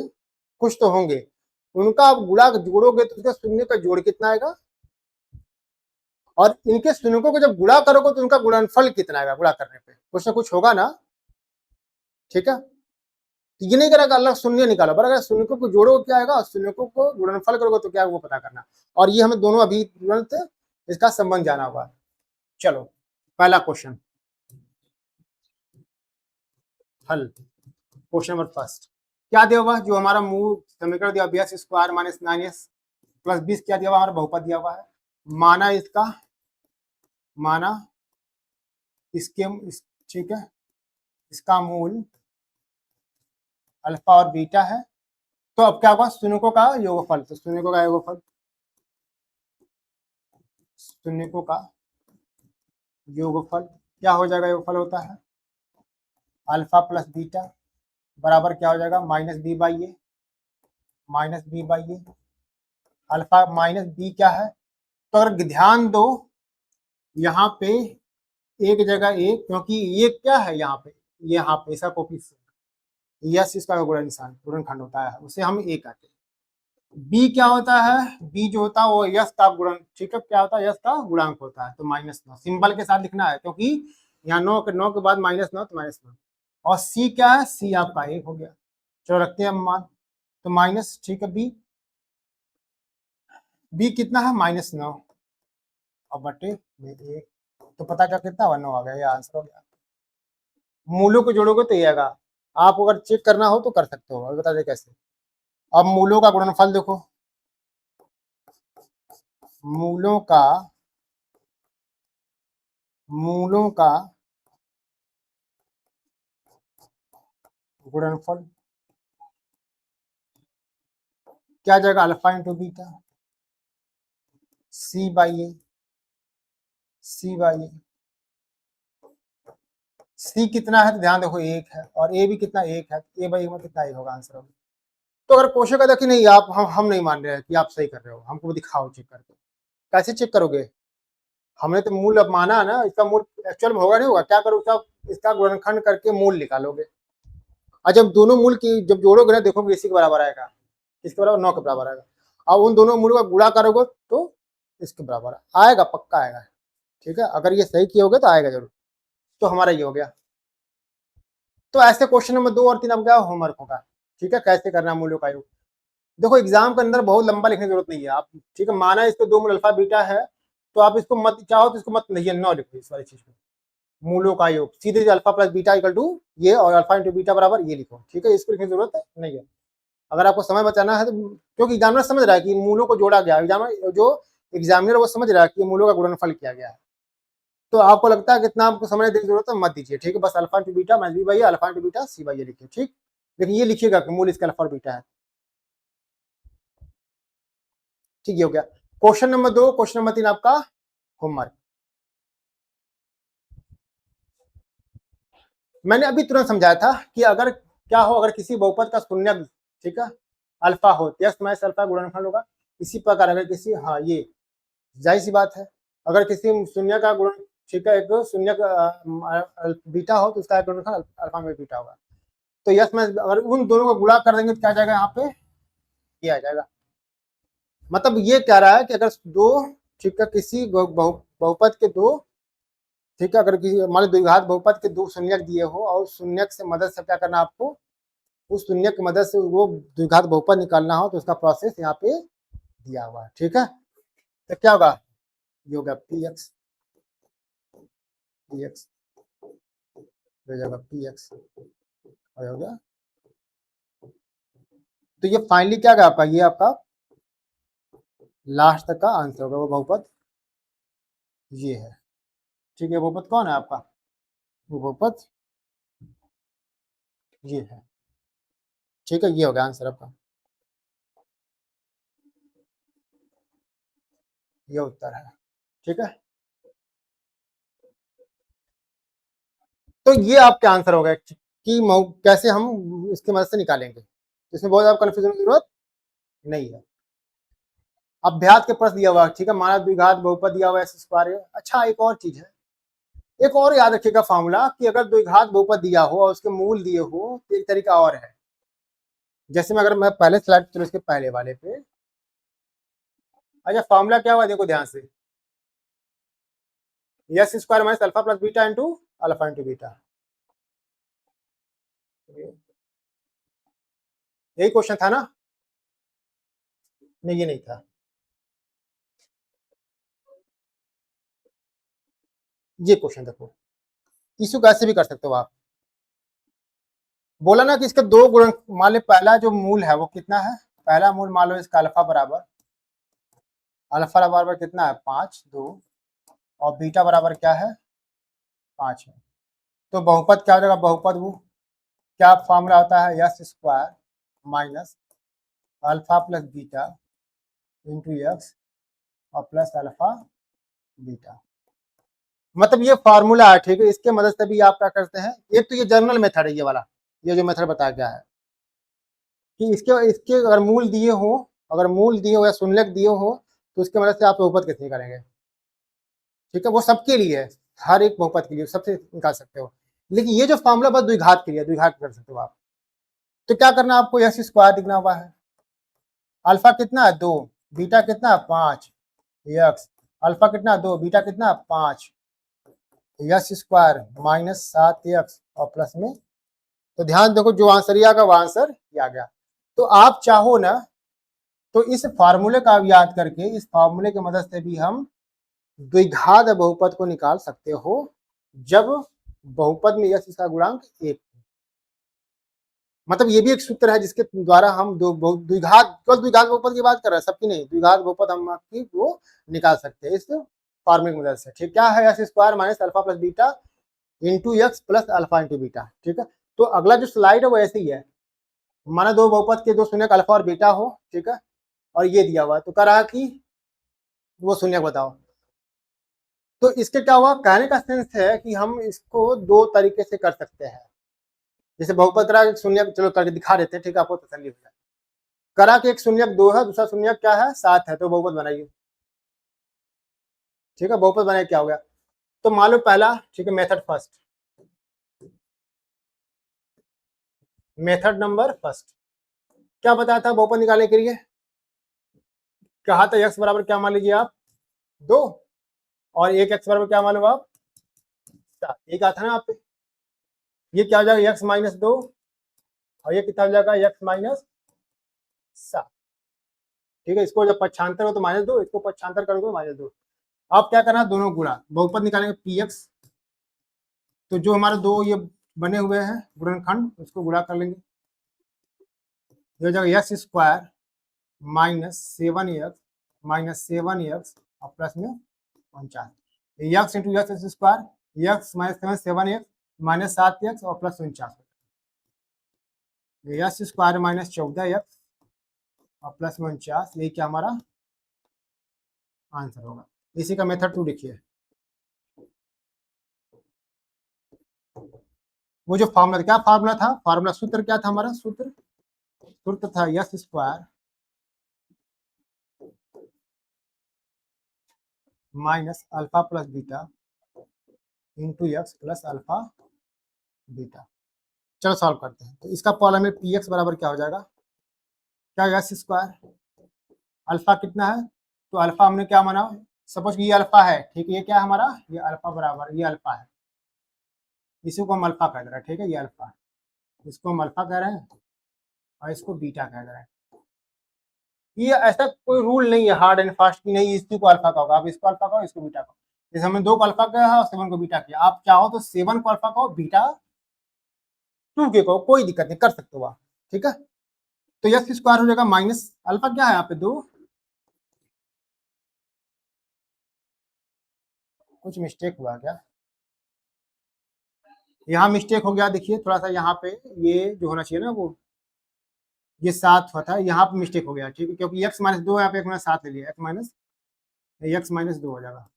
कुछ तो होंगे, उनका आप गुणा जोड़ोगे तो उसका शून्य का जोड़ कितना आएगा, और इनके शून्यकों को जब गुणा करोगे तो उनका गुणनफल कितना आएगा, गुणा करने पे कुछ ना कुछ होगा ना, ठीक है। तो ये नहीं करेगा अलग शून्य निकालो, पर अगर शून्यकों को जोड़ो क्या आएगा, शून्यकों को गुणनफल करोगे तो क्या है वो पता करना, और ये हमें दोनों अभी तुरंत इसका संबंध जाना होगा। चलो पहला क्वेश्चन, हल। क्वेश्चन नंबर फर्स्ट क्या दिया हुआ, जो हमारा मूल समीकरण दिया B x square minus 9x plus 20 क्या दिया हुआ, हमारा बहुपद दिया हुआ है। माना ठीक है, इसका मूल अल्फा और बीटा है। तो अब क्या होगा, शून्यकों का योगफल। तो शून्यकों का योगफल, शून्यकों का योगफल क्या हो जाएगा, योगफल होता है अल्फा प्लस बीटा बराबर क्या हो जाएगा, minus B by A. Minus B by A, alpha minus B क्या है। तो अगर ध्यान दो यहाँ पे एक जगह एक, क्योंकि ये क्या है यहाँ पे इसका कोफिशिएंट, यस इसका गुणनखंड होता है, उसे हम ए कहते हैं। बी क्या होता है, बी जो होता है वो यस का गुणन, ठीक है, क्या होता है, यस का गुणांक होता है। तो -9 सिंबल के साथ लिखना है, क्योंकि यहाँ 9 के बाद -9 तो -9। और सी क्या है, सी आपका 1 हो गया। चलो रखते हैं हम मान, तो माइनस, ठीक है, बी कितना है, -9 और बटे में 1, तो पता क्या कितना हुआ, 9 आ गया, ये आंसर हो गया। मूलों को जोड़ोगे तो ये आएगा। आप अगर चेक करना हो तो कर सकते हो, अभी बता दे कैसे। अब मूलों का गुणनफल देखो, मूलों का गुणनफल क्या जाएगा, alpha into beta C by a. C कितना है तो ध्यान देखो 1 है, और ए भी कितना 1 है, ए बाई में कितना 1 होगा, आंसर होगा। तो अगर क्वेश्चन का देखिए नहीं, आप हम नहीं मान रहे हैं कि आप सही कर रहे हो, हमको दिखाओ चेक करके। कैसे चेक करोगे, हमने तो मूल अब माना है ना, इसका मूल एक्चुअल में होगा नहीं होगा, क्या करोगे, इसका गुणनखंड करके मूल निकालोगे। और जब दोनों मूल की जब जोड़ोगे ना, देखोगे इसी के बराबर आएगा, इसके बराबर 9 के बराबर आएगा। और उन दोनों मूलों का गुणा करोगे तो इसके बराबर आएगा, पक्का आएगा। ठीक है, अगर ये सही किए होगे तो आएगा जरूर। तो हमारा ये हो गया। तो ऐसे क्वेश्चन नंबर 2 और 3 अब क्या होमवर्क होगा, ठीक है, कैसे करना है मूल्यों का योग। देखो एग्जाम के अंदर बहुत लंबा लिखने की जरूरत नहीं है, आप ठीक है, माना इसको 2 मूल अल्फा बीटा है, तो आप इसको मत चाहो तो इसको मत नहीं, 9 लिखो इस वाली चीज को, मूलों का योग सीधे alpha plus beta equal to ये, और अल्फा इंटू बीटा बराबर ये लिखो, ठीक है, इसको लिखने की जरूरत नहीं है। अगर आपको समय बचाना है तो, क्योंकि एग्जामिनर समझ रहा है कि मूलों को जोड़ा गया, एग्जामिनर वो समझ रहा है कि मूलों का गुणनफल किया गया है। तो आपको लगता है कितना आपको समय देने की जरूरत है, मत दीजिए, ठीक है, बस alpha into beta minus B by alpha into beta C by लिखिए, ठीक। लेकिन ये लिखिएगा कि मूल इसका अल्फा और बीटा है, ठीक, ये हो गया। क्वेश्चन नंबर 2, क्वेश्चन नंबर 3 आपका होमवर्क। मैंने अभी तुरंत समझाया था कि अगर क्या हो, अगर किसी बहुपद का शून्यक, ठीक है, अल्फा हो, यस माइनस अल्फा गुणनफल होगा। इसी प्रकार अगर किसी, हाँ ये जाहिर सी बात है, अगर किसी शून्य का गुण, ठीक है, एक शून्य बीटा हो तो उसका गुणनफल अल्फा में बीटा होगा। तो यस में अगर उन दोनों को गुणा कर देंगे तो क्या जाएगा, यहाँ पे ये आ जाएगा। मतलब ये कह रहा है कि अगर दो, ठीक है, किसी बहुपद के दो, ठीक है, अगर किसी मान लो द्विघात बहुपद के दो शून्यक दिए हो, और शून्यक से मदद से क्या करना आपको, उस शून्यक की मदद से वो द्विघात बहुपद निकालना हो, तो उसका प्रोसेस यहाँ पे दिया हुआ है, ठीक है। तो क्या होगा, ये होगा पी एक्स हो जाएगा पी एक्स हो गया। तो ये फाइनली क्या होगा आपका, ये आपका लास्ट तक का आंसर होगा, वो बहुपद ये है, ठीक है। बहुपद कौन है आपका, वो बहुपद ये है, ठीक है, ये हो गया आंसर आपका, ये उत्तर है, ठीक है। तो ये आपके आंसर हो गए कि कैसे हम इसकी मदद से निकालेंगे, इसमें बहुत ज्यादा कंफ्यूजन की जरूरत नहीं है। अभ्यास के प्रश्न दिया हुआ, ठीक है, मानव द्विघात बहुपद दिया हुआ है स्क्वायर। अच्छा एक और चीज है, एक और याद रखिएगा फॉर्मूला, कि अगर द्विघात बहुपद दिया हो और उसके मूल दिए हो तो एक तरीका और है। जैसे में अगर मैं पहले स्लाइड, चलो इसके पहले वाले पे, अच्छा फॉर्मूला क्या हुआ देखो ध्यान से, yes square minus alpha plus beta into alpha into beta, यही क्वेश्चन था ना, नहीं ये नहीं था, ये क्वेश्चन देखो, इसको कैसे भी कर सकते हो आप। बोला ना कि इसके दो गुण, मान लो पहला जो मूल है वो कितना है, पहला मूल मान लो इसका अल्फा बराबर कितना है 5 2, और बीटा बराबर क्या है 5 है। तो बहुपद क्या हो जाएगा, बहुपद वो क्या फॉर्मूला होता है, yes square minus alpha plus beta into x और प्लस अल्फा बीटा। मतलब ये फार्मूला है, ठीक है। इसके मदद से भी आप क्या करते हैं, एक तो ये जर्नल मेथड है ये वाला, ये जो मेथड बताया गया है कि इसके इसके अगर मूल दिए हो, अगर मूल दिए हो या शून्यक दिए हो तो उसके मदद से आप बहुपद कैसे करेंगे, ठीक है। वो सबके लिए है, हर एक बहुपद के लिए सबसे निकाल सकते हो। लेकिन ये जो फार्मूला बस द्विघात के लिए, द्विघात कर सकते हो आप। तो क्या करना है आपको, यस स्क्वायर लिखना हुआ है, अल्फा कितना है 2, बीटा कितना है 5, यक्स अल्फा कितना है 2, बीटा कितना है 5, यस स्क्वायर माइनस 7 एक्स और प्लस में। तो ध्यान देखो जो आंसर आ गया वो आंसर आ गया। तो आप चाहो ना तो इस फार्मूले का याद करके, इस फार्मूले की मदद से भी हम द्विघात बहुपद को निकाल सकते हो, जब बहुपद में यश इसका गुणांक 1। मतलब ये भी एक सूत्र है जिसके द्वारा हम द्विघात, केवल द्विघात बहुपद की बात कर रहे हैं, सबकी नहीं, द्विघात बहुपद हम आपकी वो निकाल सकते हैं इस फार्मूले की मदद से, ठीक। क्या है, यश square minus alpha plus beta into x plus alpha into beta, ठीक है। तो अगला जो स्लाइड है वो ऐसे ही है, माना दो बहुपद के दो शून्यक अल्फा और बीटा हो, ठीक है, और ये दिया हुआ है, तो कह रहा कि वो शून्यक बताओ। तो इसके क्या हुआ, कहने का सेंस है कि हम इसको दो तरीके से कर सकते हैं। जैसे बहुपद करा शून्यक, चलो करके दिखा देते हैं, ठीक है, आपको तसल्ली हो जाए। करा कि एक शून्यक 2 है, दूसरा शून्यक क्या है 7 है, तो बहुपद बनाइए, ठीक है। बहुपद बनाए क्या हो गया, तो मान लो पहला, ठीक है, method first, method number first क्या बताया था बहुपद निकालने के लिए, कहा था एक्स बराबर क्या मान लीजिए आप 2, और एक एक्स बराबर क्या मान लो आप 7, ये कहा था ना आप। ये क्या हो जाएगा एक्स माइनस 2, और ये कितना हो जाएगा एक्स माइनस 7, ठीक है। इसको जब पक्षांतर हो तो -2, इसको पक्षांतर करोगे -2। अब क्या करना, दोनों गुणा, बहुपद निकालेंगे पी एक्स, तो जो हमारे दो ये बने हुए हैं गुणनखंड उसको गुणा कर लेंगे, ये हो जाएगा x square minus 7x minus 7x और प्लस में 49, x into x square, x minus 7x minus 7x और plus 49, x square minus 14x और प्लस में 49, यही क्या हमारा आंसर होगा। इसी का मेथड 2 लिखिए। वो जो फॉर्मूला, क्या फॉर्मूला था, फॉर्मूला सूत्र क्या था हमारा, सूत्र था x square minus alpha plus beta into x plus alpha beta. चलो सॉल्व करते हैं। तो इसका पहला में पी एक्स बराबर क्या हो जाएगा, क्या एक्स स्क्वायर, अल्फा कितना है, तो अल्फा हमने क्या माना, सपोज ये अल्फा है, ठीक है, ये क्या है हमारा, ये अल्फा बराबर, ये अल्फा है, इसी को हम अल्फा कह रहे हैं, ठीक है, ये अल्फा, इसको हम अल्फा कह रहे हैं और इसको बीटा कह रहे हैं। ये ऐसा कोई रूल नहीं है हार्ड एंड फास्ट की नहीं इसी को अल्फा का होगा, आप इसको अल्फा कहो, इसको बीटा कहो। जैसे हमने 2 को अल्फा कहा और 7 को बीटा किया, आप चाहो तो 7 को अल्फा कहो, बीटा 2 के कहो, कोई दिक्कत नहीं, कर सकते हो आप, ठीक है। तो यस स्क्वायर हो जाएगा माइनस अल्फा क्या है यहाँ पे 2, कुछ मिस्टेक हुआ क्या, यहाँ मिस्टेक हो गया, देखिए थोड़ा सा यहाँ पे ये जो होना चाहिए ना वो ये 7 हुआ था, यहाँ पे मिस्टेक हो गया, ठीक है, क्योंकि x माइनस 2 यहाँ पे मैंने 7 ले लिया, x माइनस 2 हो जाएगा,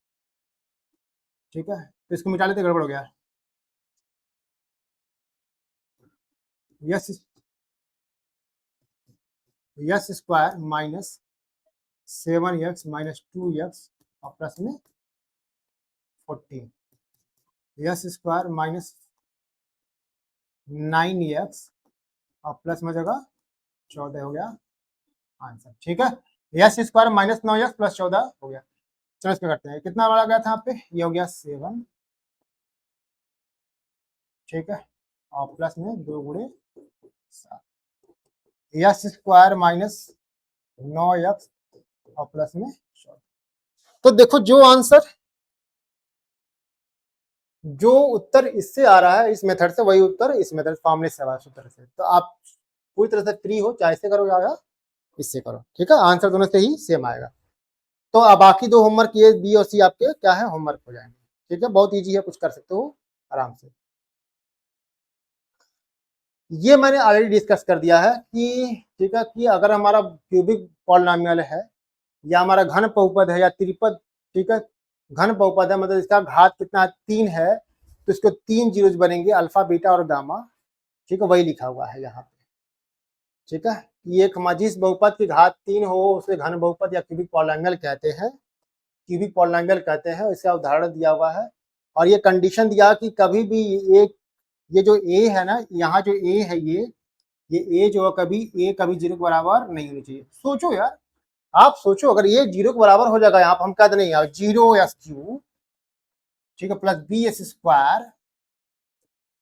ठीक है। तो इसको मिटा लेते, गड़बड़ हो गया, yes square minus 7x minus 2x और प्लस में 14, यस स्क्वायर माइनस 9x और प्लस में जगह 14 हो गया आंसर, ठीक है। Yes square minus 9x plus 14 हो गया। चलो इस पे करते हैं, कितना बड़ा गया था यहाँ पे, ये हो गया 7, ठीक है, और प्लस में 2 गुणे 7, यस स्क्वायर माइनस 9x और प्लस में 14। तो देखो जो उत्तर इससे आ रहा है इस मेथड से, वही उत्तर इस मेथड फॉर्मूले से आ रहा है सूत्र से। तो आप पूरी तरह से फ्री हो, चाहे इससे करो या इससे करो, ठीक है, आंसर दोनों से ही सेम आएगा। तो अब बाकी दो होमवर्क ये बी और सी आपके क्या है, होमवर्क हो जाएंगे, ठीक है, बहुत ईजी है, कुछ कर सकते हो आराम से। ये मैंने ऑलरेडी डिस्कस कर दिया है कि ठीक है, कि अगर हमारा क्यूबिक पॉलिनोमियल है या हमारा घन बहुपद है या त्रिपद, ठीक है, घन बहुपद है मतलब इसका घात कितना 3 है, तो इसको 3 जीरोज बनेंगे, अल्फा बीटा और गामा, ठीक है, वही लिखा हुआ है यहाँ पे, ठीक है। ये एक जिस बहुपद की घात 3 हो उसे घन बहुपद या क्यूबिक पॉलिनोमियल कहते हैं, क्यूबिक पॉलिनोमियल कहते हैं, इसका उदाहरण दिया हुआ है। और ये कंडीशन दिया कि कभी भी एक ये जो ए है ना, यहाँ जो ए है ये ए जो है कभी ए कभी 0 के बराबर नहीं होनी चाहिए। सोचो यार, आप सोचो, अगर ये 0 के बराबर हो जाएगा यहाँ पर, हम कहते नहीं यार 0 एस क्यू, ठीक है, plus b s square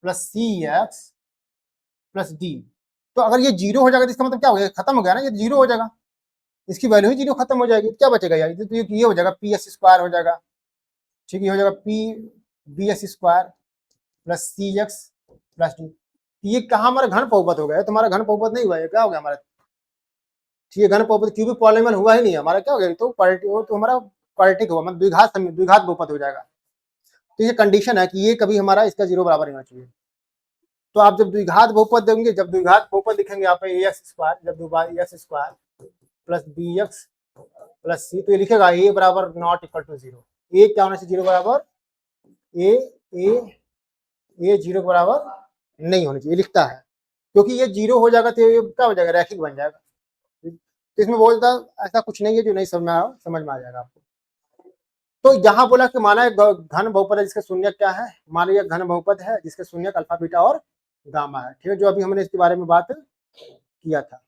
plus c x plus d. तो अगर ये 0 हो जाएगा तो इसका मतलब क्या हो गया, खत्म हो गया ना, ये 0 हो जाएगा, इसकी वैल्यू ही 0 खत्म हो जाएगी, क्या बचेगा यार, तो ये हो जाएगा पी एस स्क्वायर हो जाएगा, ठीक है, हो जाएगा p b s square plus c x plus d. ये कहाँ हमारा घन बहुपद हो गया, तुम्हारा घन बहुपद नहीं हुआ है, क्या हो गया हमारा, ठीक है, घन बहुपद क्यूबिक पॉलिनोमियल हुआ ही नहीं, हमारा क्या हो गया, तो हमारा क्वाड्रेटिक हुआ, मतलब द्विघात बहुपद हो जाएगा। तो ये कंडीशन है कि ये कभी हमारा इसका 0 बराबर होना चाहिए। तो आप जब द्विघात बहुपद देंगे, जब द्विघात बहुपद लिखेंगे यहाँ पे ए एक्स स्क्वायर, जब a square plus b x plus c, तो ये लिखेगा ए बराबर नॉट इक्वल टू 0, ए क्या होना चाहिए 0 बराबर, ए ए 0 के बराबर नहीं होनी चाहिए, लिखता है, क्योंकि ये 0 हो जाएगा तो ये क्या हो जाएगा, रैखिक बन जाएगा। तो इसमें बोलता ऐसा कुछ नहीं है जो नहीं समझ में आ जाएगा आपको। तो यहाँ बोला कि माना घन बहुपद है जिसके शून्य क्या है, मान लीजिए घन बहुपद है जिसके शून्य अल्फा बीटा और गामा है, ठीक है, जो अभी हमने इसके बारे में बात किया था।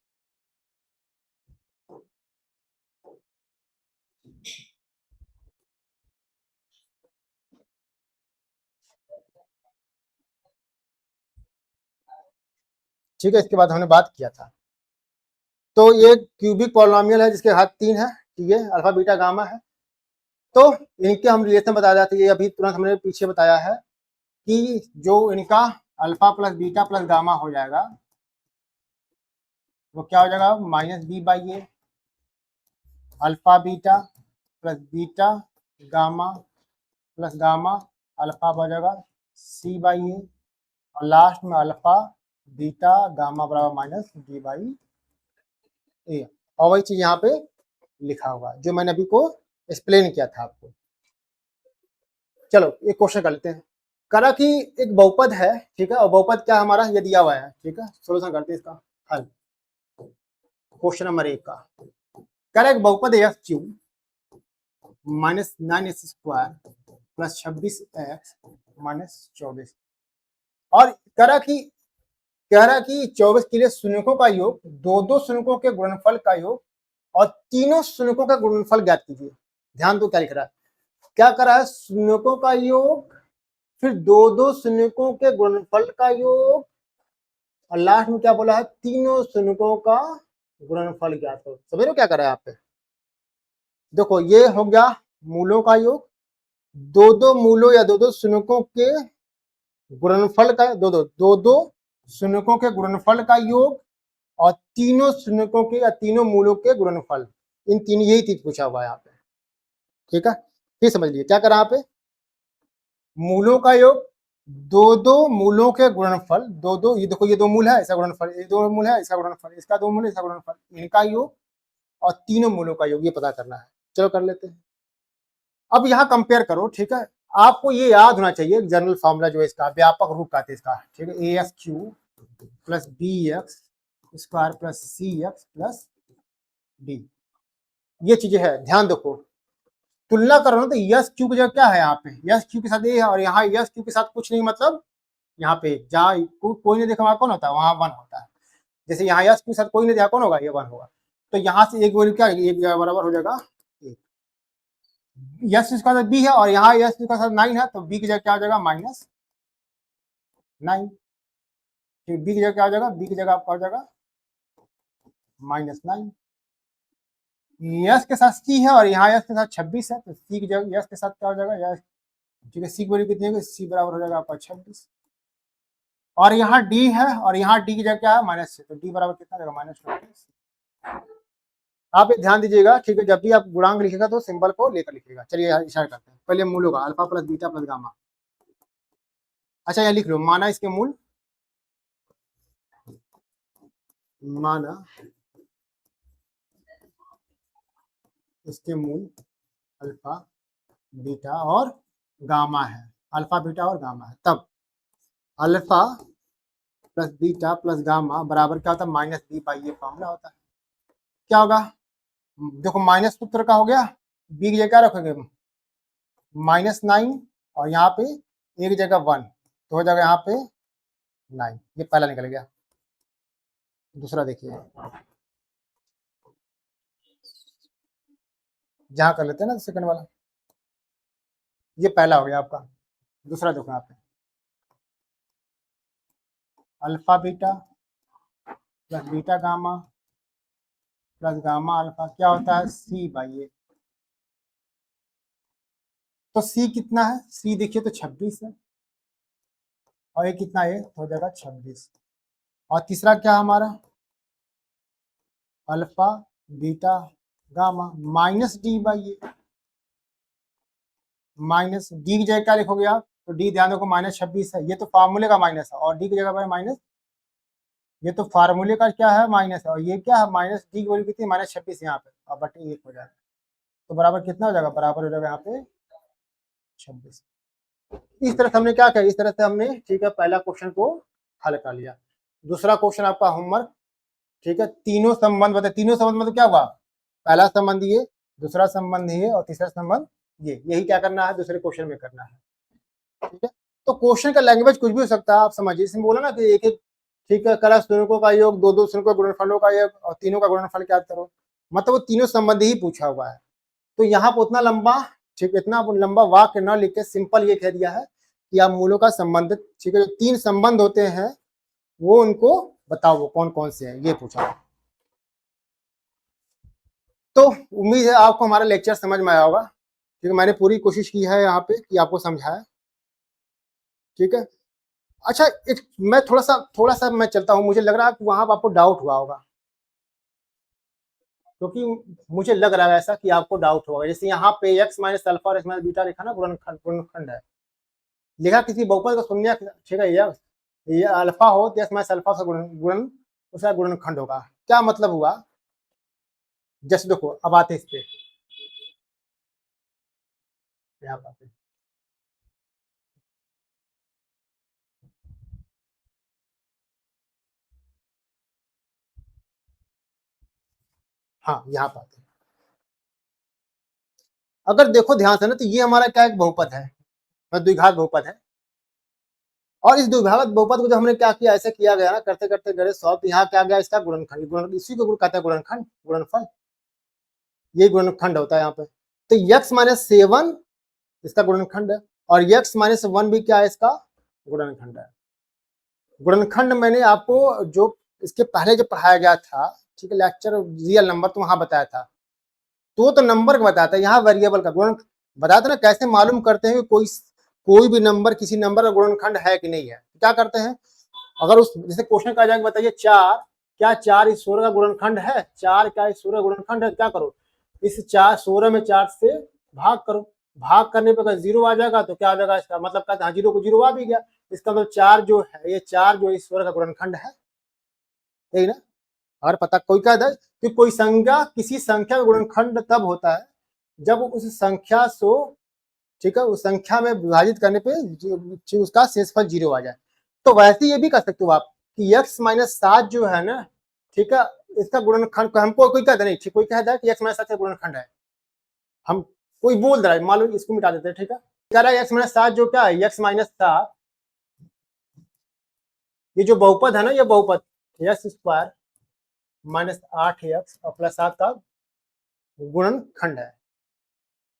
ठीक है, इसके बाद हमने बात किया था। तो ये क्यूबिक पॉलिनोमियल है जिसके घात 3 है, ठीक है, अल्फा बीटा गामा है। तो इनके हम रिलेशन बता जाते हैं, ये अभी तुरंत हमने पीछे बताया है कि जो इनका alpha plus beta plus gamma हो जाएगा वो क्या हो जाएगा, minus B by A, alpha beta plus beta gamma plus gamma alpha हो जाएगा सी बाई ए, और लास्ट में अल्फा बीटा गामा बराबर माइनस बी बाई ए। और वही चीज यहाँ पे लिखा होगा जो मैंने अभी को एक्सप्लेन किया था आपको। चलो एक क्वेश्चन कर लेते हैं। करा कि एक बहुपद है, ठीक है, और बहुपद क्या हमारा ये दिया हुआ है, ठीक है, सोल्यूशन करते हैं इसका हल। क्वेश्चन नंबर 1 का करा एक बहुपद है F Q minus 9 square plus 26x minus 24, और करा कि 24 के लिए शून्यकों का योग, दो शून्यकों के गुणनफल का योग और तीनों शून्यकों का गुणनफल ज्ञात कीजिए। ध्यान दो क्या लिख रहा है, क्या कर रहा है, शून्यकों का योग, फिर दो शून्यकों के गुणनफल का योग, और लास्ट में क्या बोला है, तीनों शून्यकों का गुणनफल ज्ञात हो। समझ रहे हो क्या कर रहा है यहाँ पे, देखो ये हो गया मूलों का योग, दो मूलों या दो शून्यकों के गुणनफल का, दो शून्यकों के गुणनफल का योग और तीनों शून्यकों के या तीनों मूलों के गुणनफल, इन तीन यही चीज पूछा हुआ है यहाँ पे, ठीक है। फिर समझ लीजिए क्या करा यहाँ पे, मूलों का योग, दो मूलों के गुणनफल, दो ये देखो, ये दो मूल है इसका गुणनफल, ये दो मूल है इसका गुणनफल, इसका दो मूल है इसका गुणनफल, इनका योग और तीनों मूलों का योग, ये पता करना है। चलो कर लेते हैं। अब यहाँ कंपेयर करो, ठीक है, आपको ये याद होना चाहिए जनरल फॉर्मूला जो है इसका, व्यापक रूप कहते हैं इसका, ठीक है, a x q plus b x square plus c x plus d, ये चीजें है, ध्यान देखो। तुलना करो ना तो यस क्यू की जगह क्या है, यहाँ पे यस क्यू के साथ ए है, और यहाँ यस क्यू के साथ कुछ नहीं, मतलब यहाँ पे जहाँ कोई नहीं देखा वहां कौन होता है, वहां 1 होता है। जैसे यहाँ यस क्यू के साथ कोई नहीं देखा, कौन होगा, ये 1 होगा। तो यहाँ से एक वैल्यू क्या, एक बराबर हो जाएगा एक, यस इसका साथ बी है और यहाँ यस इसका साथ 9 है, तो बी की जगह क्या हो जाएगा, -9, फिर बी की जगह क्या हो जाएगा, बी की जगह आपका हो जाएगा -9। यस के साथ सी है और यहाँ यस के साथ 26 है, तो सी की जगह यस के साथ क्या हो जाएगा, यस ठीक है, सी की वैल्यू कितनी है, सी बराबर हो जाएगा आपका 26, और यहाँ डी है और यहाँ डी की जगह क्या है -6, तो डी बराबर कितना रहेगा -26। आप ये ध्यान दीजिएगा, ठीक है, जब भी आप गुणांक लिखेगा तो सिंबल को लेकर लिखिएगा। चलिए यहाँ इशारा करते हैं, पहले मूल होगा alpha plus beta plus gamma. अच्छा यहाँ लिख लो, माना इसके मूल, माना इसके मूल अल्फा बीटा और गामा है, अल्फा बीटा और गामा है, तब alpha plus beta plus gamma बराबर क्या होता है, -b/, ये फॉर्मूला होता है। क्या होगा, देखो माइनस सूत्र का हो गया, बी की जगह क्या रखोगे -9 और यहाँ पे ए की जगह 1, तो हो जाएगा यहाँ पे 9, ये पहला निकल गया। दूसरा देखिए, जहाँ कर लेते हैं ना सेकंड वाला, ये पहला हो गया आपका। दूसरा देखो यहाँ पे alpha beta plus beta gamma plus gamma alpha क्या होता है, c/a। तो c कितना है, c देखिए तो 26 है, और ये कितना है, तो हो जाएगा 26। और तीसरा क्या हमारा, alpha beta gamma -d/a, minus D की जगह क्या लिखोगे आप, तो डी ध्यान रखो -26 है, ये तो फार्मूले का माइनस है, और डी की जगह पर माइनस, ये तो फार्मूले का क्या है माइनस है, और ये क्या है माइनस, डी की वैल्यू कितनी -26 यहाँ पे, और बटे 1 हो जाएगा, तो बराबर कितना हो जाएगा, बराबर हो जाएगा यहाँ पे 26। इस तरह से हमने क्या किया, इस तरह से हमने, ठीक है, पहला क्वेश्चन को हल कर लिया। दूसरा क्वेश्चन आपका होमवर्क, ठीक है, तीनों संबंध बताए, तीनों संबंध मतलब क्या हुआ, पहला संबंध ये, दूसरा संबंध ये, और तीसरा संबंध ये, यही क्या करना है, दूसरे क्वेश्चन में करना है। ठीक है, तो क्वेश्चन का लैंग्वेज कुछ भी हो सकता है, आप समझिए, इसमें बोला ना कि एक एक, ठीक है, कला शुनकों का योग, दो शुनकों गुणनफलों का योग, और तीनों का गुणनफल क्या करो, मतलब वो तीनों संबंध ही पूछा हुआ है। तो यहाँ पर उतना लंबा, ठीक, इतना लंबा वाक्य न लिख के सिंपल ये कह दिया है कि आप मूलों का संबंध, ठीक है, जो 3 संबंध होते हैं वो उनको बताओ, वो कौन कौन से हैं, ये पूछा। तो उम्मीद है आपको हमारा लेक्चर समझ में आया होगा, ठीक है, मैंने पूरी कोशिश की है यहाँ पे कि आपको समझाया, ठीक है। अच्छा एक मैं थोड़ा सा मैं चलता हूँ, मुझे लग रहा है कि वहां पर आपको डाउट हुआ होगा, क्योंकि मुझे लग रहा है ऐसा कि आपको डाउट होगा, जैसे यहाँ पे x माइनस अल्फा और x माइनस बीटा लिखा ना, गुणनखंड है, लिखा किसी बहुपद का शून्य, ठीक है, ये अल्फा हो तो x माइनस अल्फा से गुणन उसका गुणनखंड होगा, क्या मतलब हुआ, जैसे देखो अब आते इस पे, यहाँ पर हाँ, यहाँ पर अगर देखो ध्यान से ना, तो ये हमारा क्या एक बहुपद है, द्विघात बहुपद है, और इस द्विघात बहुपद को जो हमने क्या किया, ऐसे किया गया ना, करते करते गए सॉल्व, तो यहाँ क्या गया, इसका गुणनखंड, इसी को कहते हैं गुणनखंड, गुणनफल, ये गुणनखंड होता है यहाँ पे। तो x-7 इसका गुणनखंड है, और x-1 भी क्या है, इसका गुणनखंड है। गुणनखंड मैंने आपको जो इसके पहले जो पढ़ाया गया था, ठीक है, लेक्चर रियल नंबर, तो वहां बताया था, तो नंबर का बताया था, यहाँ वेरिएबल का गुणन बताया था ना, कैसे मालूम करते हैं कि कोई भी नंबर किसी नंबर का गुणनखंड है कि नहीं है, क्या करते हैं, अगर उस जैसे क्वेश्चन का जाएगा, बताइए 4, क्या 4 इस 16 का गुणनखंड है, 4 क्या इस 16 का गुणनखंड है, क्या करो, इस 16 में 4 से भाग करो, भाग करने पर अगर 0 आ जाएगा तो क्या आ जाएगा, इसका मतलब क्या था, 0 को 0 आ भी गया, इसका मतलब 4 जो है, ये 4 जो इस 16 का गुणनखंड है, यही ना। और पता कोई कहता है कि कोई संख्या किसी संख्या का गुणनखंड तब होता है जब उस संख्या से, ठीक है, उस संख्या में विभाजित करने पे उसका शेषफल 0 आ जाए। तो वैसे ये भी कर सकते हो आप कि x-7 जो है ना, ठीक है, इसका गुणनखंड, हमको कोई कहता नहीं, ठीक, कोई कहता है कि x-7 का गुणनखंड है, हम कोई बोल रहा है, मान लो इसको मिटा देते हैं, ठीक है, कह रहा है x-7 जो क्या है, x-7 ये जो बहुपद है ना, ये बहुपद x² -8x और +7 का गुणनखंड है।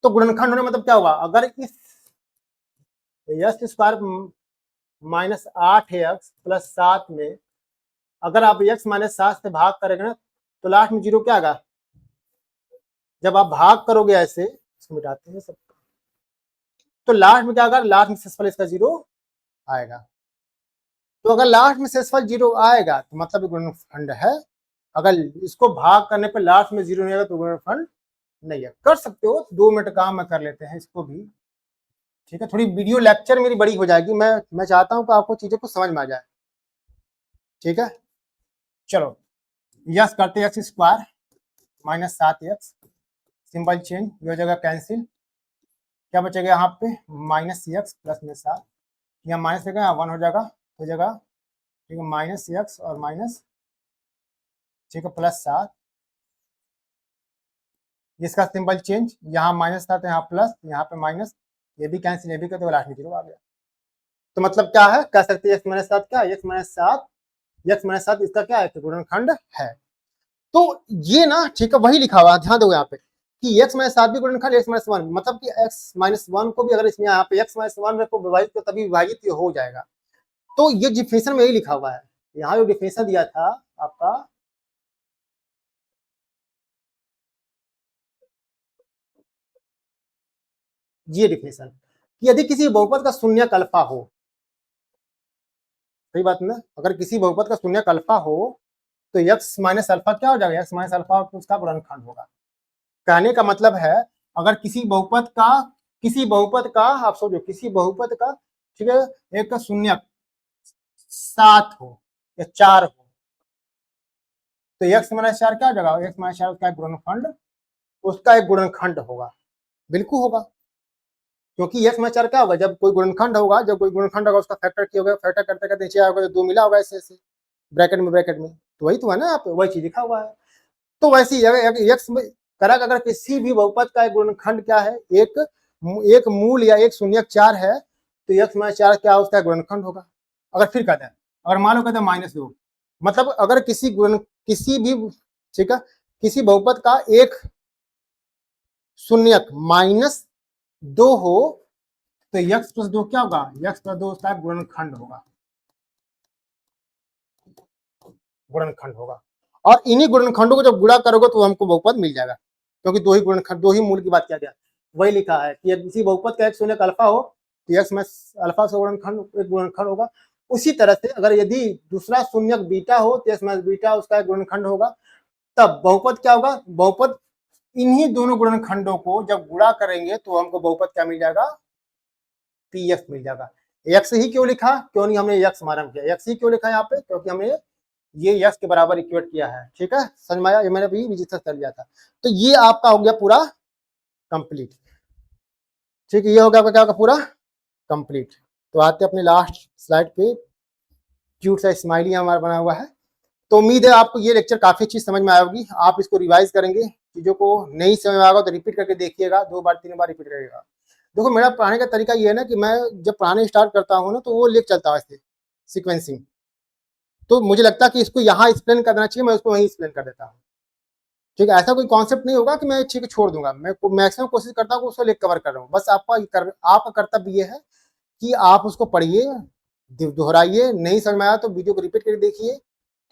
तो गुणनखंड होने मतलब क्या हुआ, अगर इस x² -8x +7 में अगर आप x-7 से भाग करेंगे ना, तो लास्ट में 0 क्या आएगा, जब आप भाग करोगे ऐसे, इसको मिटाते हैं सब, तो लास्ट में क्या होगा, लास्ट में शेषफल इसका 0 आएगा। तो अगर लास्ट में शेषफल 0 आएगा तो मतलब गुणनखंड है। अगर इसको भाग करने पे लास्ट में 0 नहीं आएगा तो गुणनखंड नहीं है। कर सकते हो, 2 मिनट काम में कर लेते हैं इसको भी, ठीक है। थोड़ी वीडियो लेक्चर मेरी बड़ी हो जाएगी, मैं चाहता हूं कि आपको चीजें को समझ में आ जाए, ठीक है। चलो यस करते हैं, x² -7x, सिंपल चेंज, ये हो जाएगा कैंसिल, क्या बचेगा यहाँ पे -x प्लस में 7, यहाँ माइनस देगा, यहाँ 1 हो जाएगा, ठीक है, -x और माइनस, ठीक है, +7, इसका सिंपल चेंज, यहाँ माइनस था तो यहाँ प्लस, यहाँ पे माइनस, ये भी कैंसिल, ये भी करते लास्ट में 0 आ गया। तो मतलब क्या है, कह सकते हैं x-7 क्या, x-7 इसका क्या है, गुणनखंड है। तो ये ना, ठीक है, वही लिखा हुआ है, ध्यान दो यहाँ पे कि x-7 भी गुणनखंड, x-1 मतलब कि x-1 को भी अगर इसमें यहाँ पे x-1 को विभाजित तो तभी विभाजित हो जाएगा। तो ये डिफिनेशन में यही लिखा हुआ है, यहाँ जो डिफिनेशन दिया था आपका, ये डिफिनेशन कि यदि किसी बहुपद का शून्यक अल्फा हो, सही बात ना, अगर किसी बहुपद का शून्यक अल्फा हो तो x माइनस अल्फा क्या हो जाएगा, x माइनस अल्फा उसका गुणनखंड होगा। कहने का मतलब है अगर किसी बहुपद का आप सोचो, किसी बहुपद का, ठीक है, एक का शून्यक 7 हो या 4 हो तो x माइनस 4 क्या हो जाएगा, x माइनस 4 उसका एक गुणनखंड होगा, बिल्कुल होगा, क्योंकि x माइनस 4 क्या होगा, जब कोई गुणनखंड होगा उसका फैक्टर किया होगा, फैक्टर करते करते नीचे आएगा तो 2 मिला होगा ऐसे ब्रैकेट में, तो वही तो है ना, आप वही चीज लिखा हुआ है। तो वैसे ही अगर किसी भी बहुपद का एक गुणनखंड क्या है, एक मूल या एक शून्यक 4 है तो x माइनस 4 क्या उसका गुणनखंड होगा। अगर फिर कहते हैं, अगर मान लो कहते हैं -2, मतलब अगर किसी भी, ठीक है, किसी बहुपद का एक शून्यक -2 हो तो x + 2 क्या होगा, x + 2 उसका गुणनखंड होगा। और इन्हीं गुणनखंडों को जब गुणा करोगे तो हमको बहुपद मिल जाएगा, क्योंकि दो ही मूल की बात किया गया, वही लिखा है कि किसी बहुपद का एक शून्यक अल्फा हो तो x में अल्फा से गुणनखंड होगा। उसी तरह से अगर यदि दूसरा शून्यक बीटा हो तो x में बीटा उसका एक गुणनखंड होगा। तब बहुपद क्या होगा, बहुपद इन्हीं दोनों गुणनखंडों को जब गुणा करेंगे तो हमको बहुपद क्या मिल जाएगा, px मिल जाएगा। x ही क्यों लिखा, क्यों नहीं हमने x मालूम किया, x ही क्यों लिखा यहाँ पे, क्योंकि हमने ये x के बराबर इक्वेट किया है, ठीक है, समझ में आया, ये मैंने भी डिस्कस कर लिया था। तो ये आपका हो गया पूरा कंप्लीट, ठीक है, ये हो गया आपका क्या होगा, पूरा कंप्लीट। तो आते अपने लास्ट स्लाइड पे, क्यूट सा स्माइली हमारा बना हुआ है। तो उम्मीद है आपको ये लेक्चर काफी अच्छी समझ में आएगी, आप इसको रिवाइज करेंगे, चीजों को नहीं समझ में आएगा तो रिपीट करके देखिएगा, 2 बार 3 बार रिपीट करिएगा। देखो मेरा पढ़ाने का तरीका ये है ना कि मैं जब पढ़ाने स्टार्ट करता हूँ ना तो वो लिख चलता है ऐसे सीक्वेंसिंग, तो मुझे लगता है कि इसको यहाँ एक्सप्लेन कर देना चाहिए, मैं उसको वहीं एक्सप्लेन कर देता हूँ, ठीक है। ऐसा कोई कॉन्सेप्ट नहीं होगा कि मैं ठीक है छोड़ दूंगा, मैं मैक्सिमम कोशिश करता हूँ उसको लेकर कवर कर रहा हूँ। बस आपका कर्तव्य ये है कि आप उसको पढ़िए, दोहराइए, नहीं समझ में आया तो वीडियो को रिपीट करके देखिए,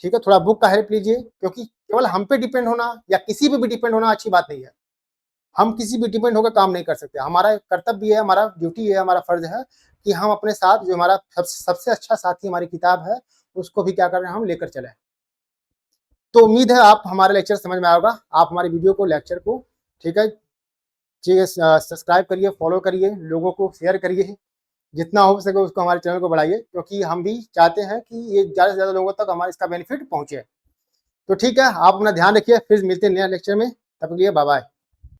ठीक है, थोड़ा बुक का हेल्प लीजिए, क्योंकि केवल हम पे डिपेंड होना या किसी पे भी डिपेंड होना अच्छी बात नहीं है। हम किसी भी डिपेंड होकर काम नहीं कर सकते, हमारा कर्तव्य है, हमारा ड्यूटी है, हमारा फर्ज है कि हम अपने साथ जो हमारा सबसे अच्छा साथी हमारी किताब है उसको भी क्या कर रहे हैं, हम लेकर चले। तो उम्मीद है आप हमारे लेक्चर समझ में आएगा, आप हमारी वीडियो को, लेक्चर को, ठीक है, सब्सक्राइब करिए, फॉलो करिए, लोगों को शेयर करिए, जितना हो सके उसको हमारे चैनल को बढ़ाइए, क्योंकि हम भी चाहते हैं कि ये ज़्यादा से ज़्यादा लोगों तक हमारे इसका बेनिफिट पहुंचे। तो ठीक है, आप अपना ध्यान रखिए, फिर मिलते हैं नया लेक्चर में, तब के लिए बाय बाय।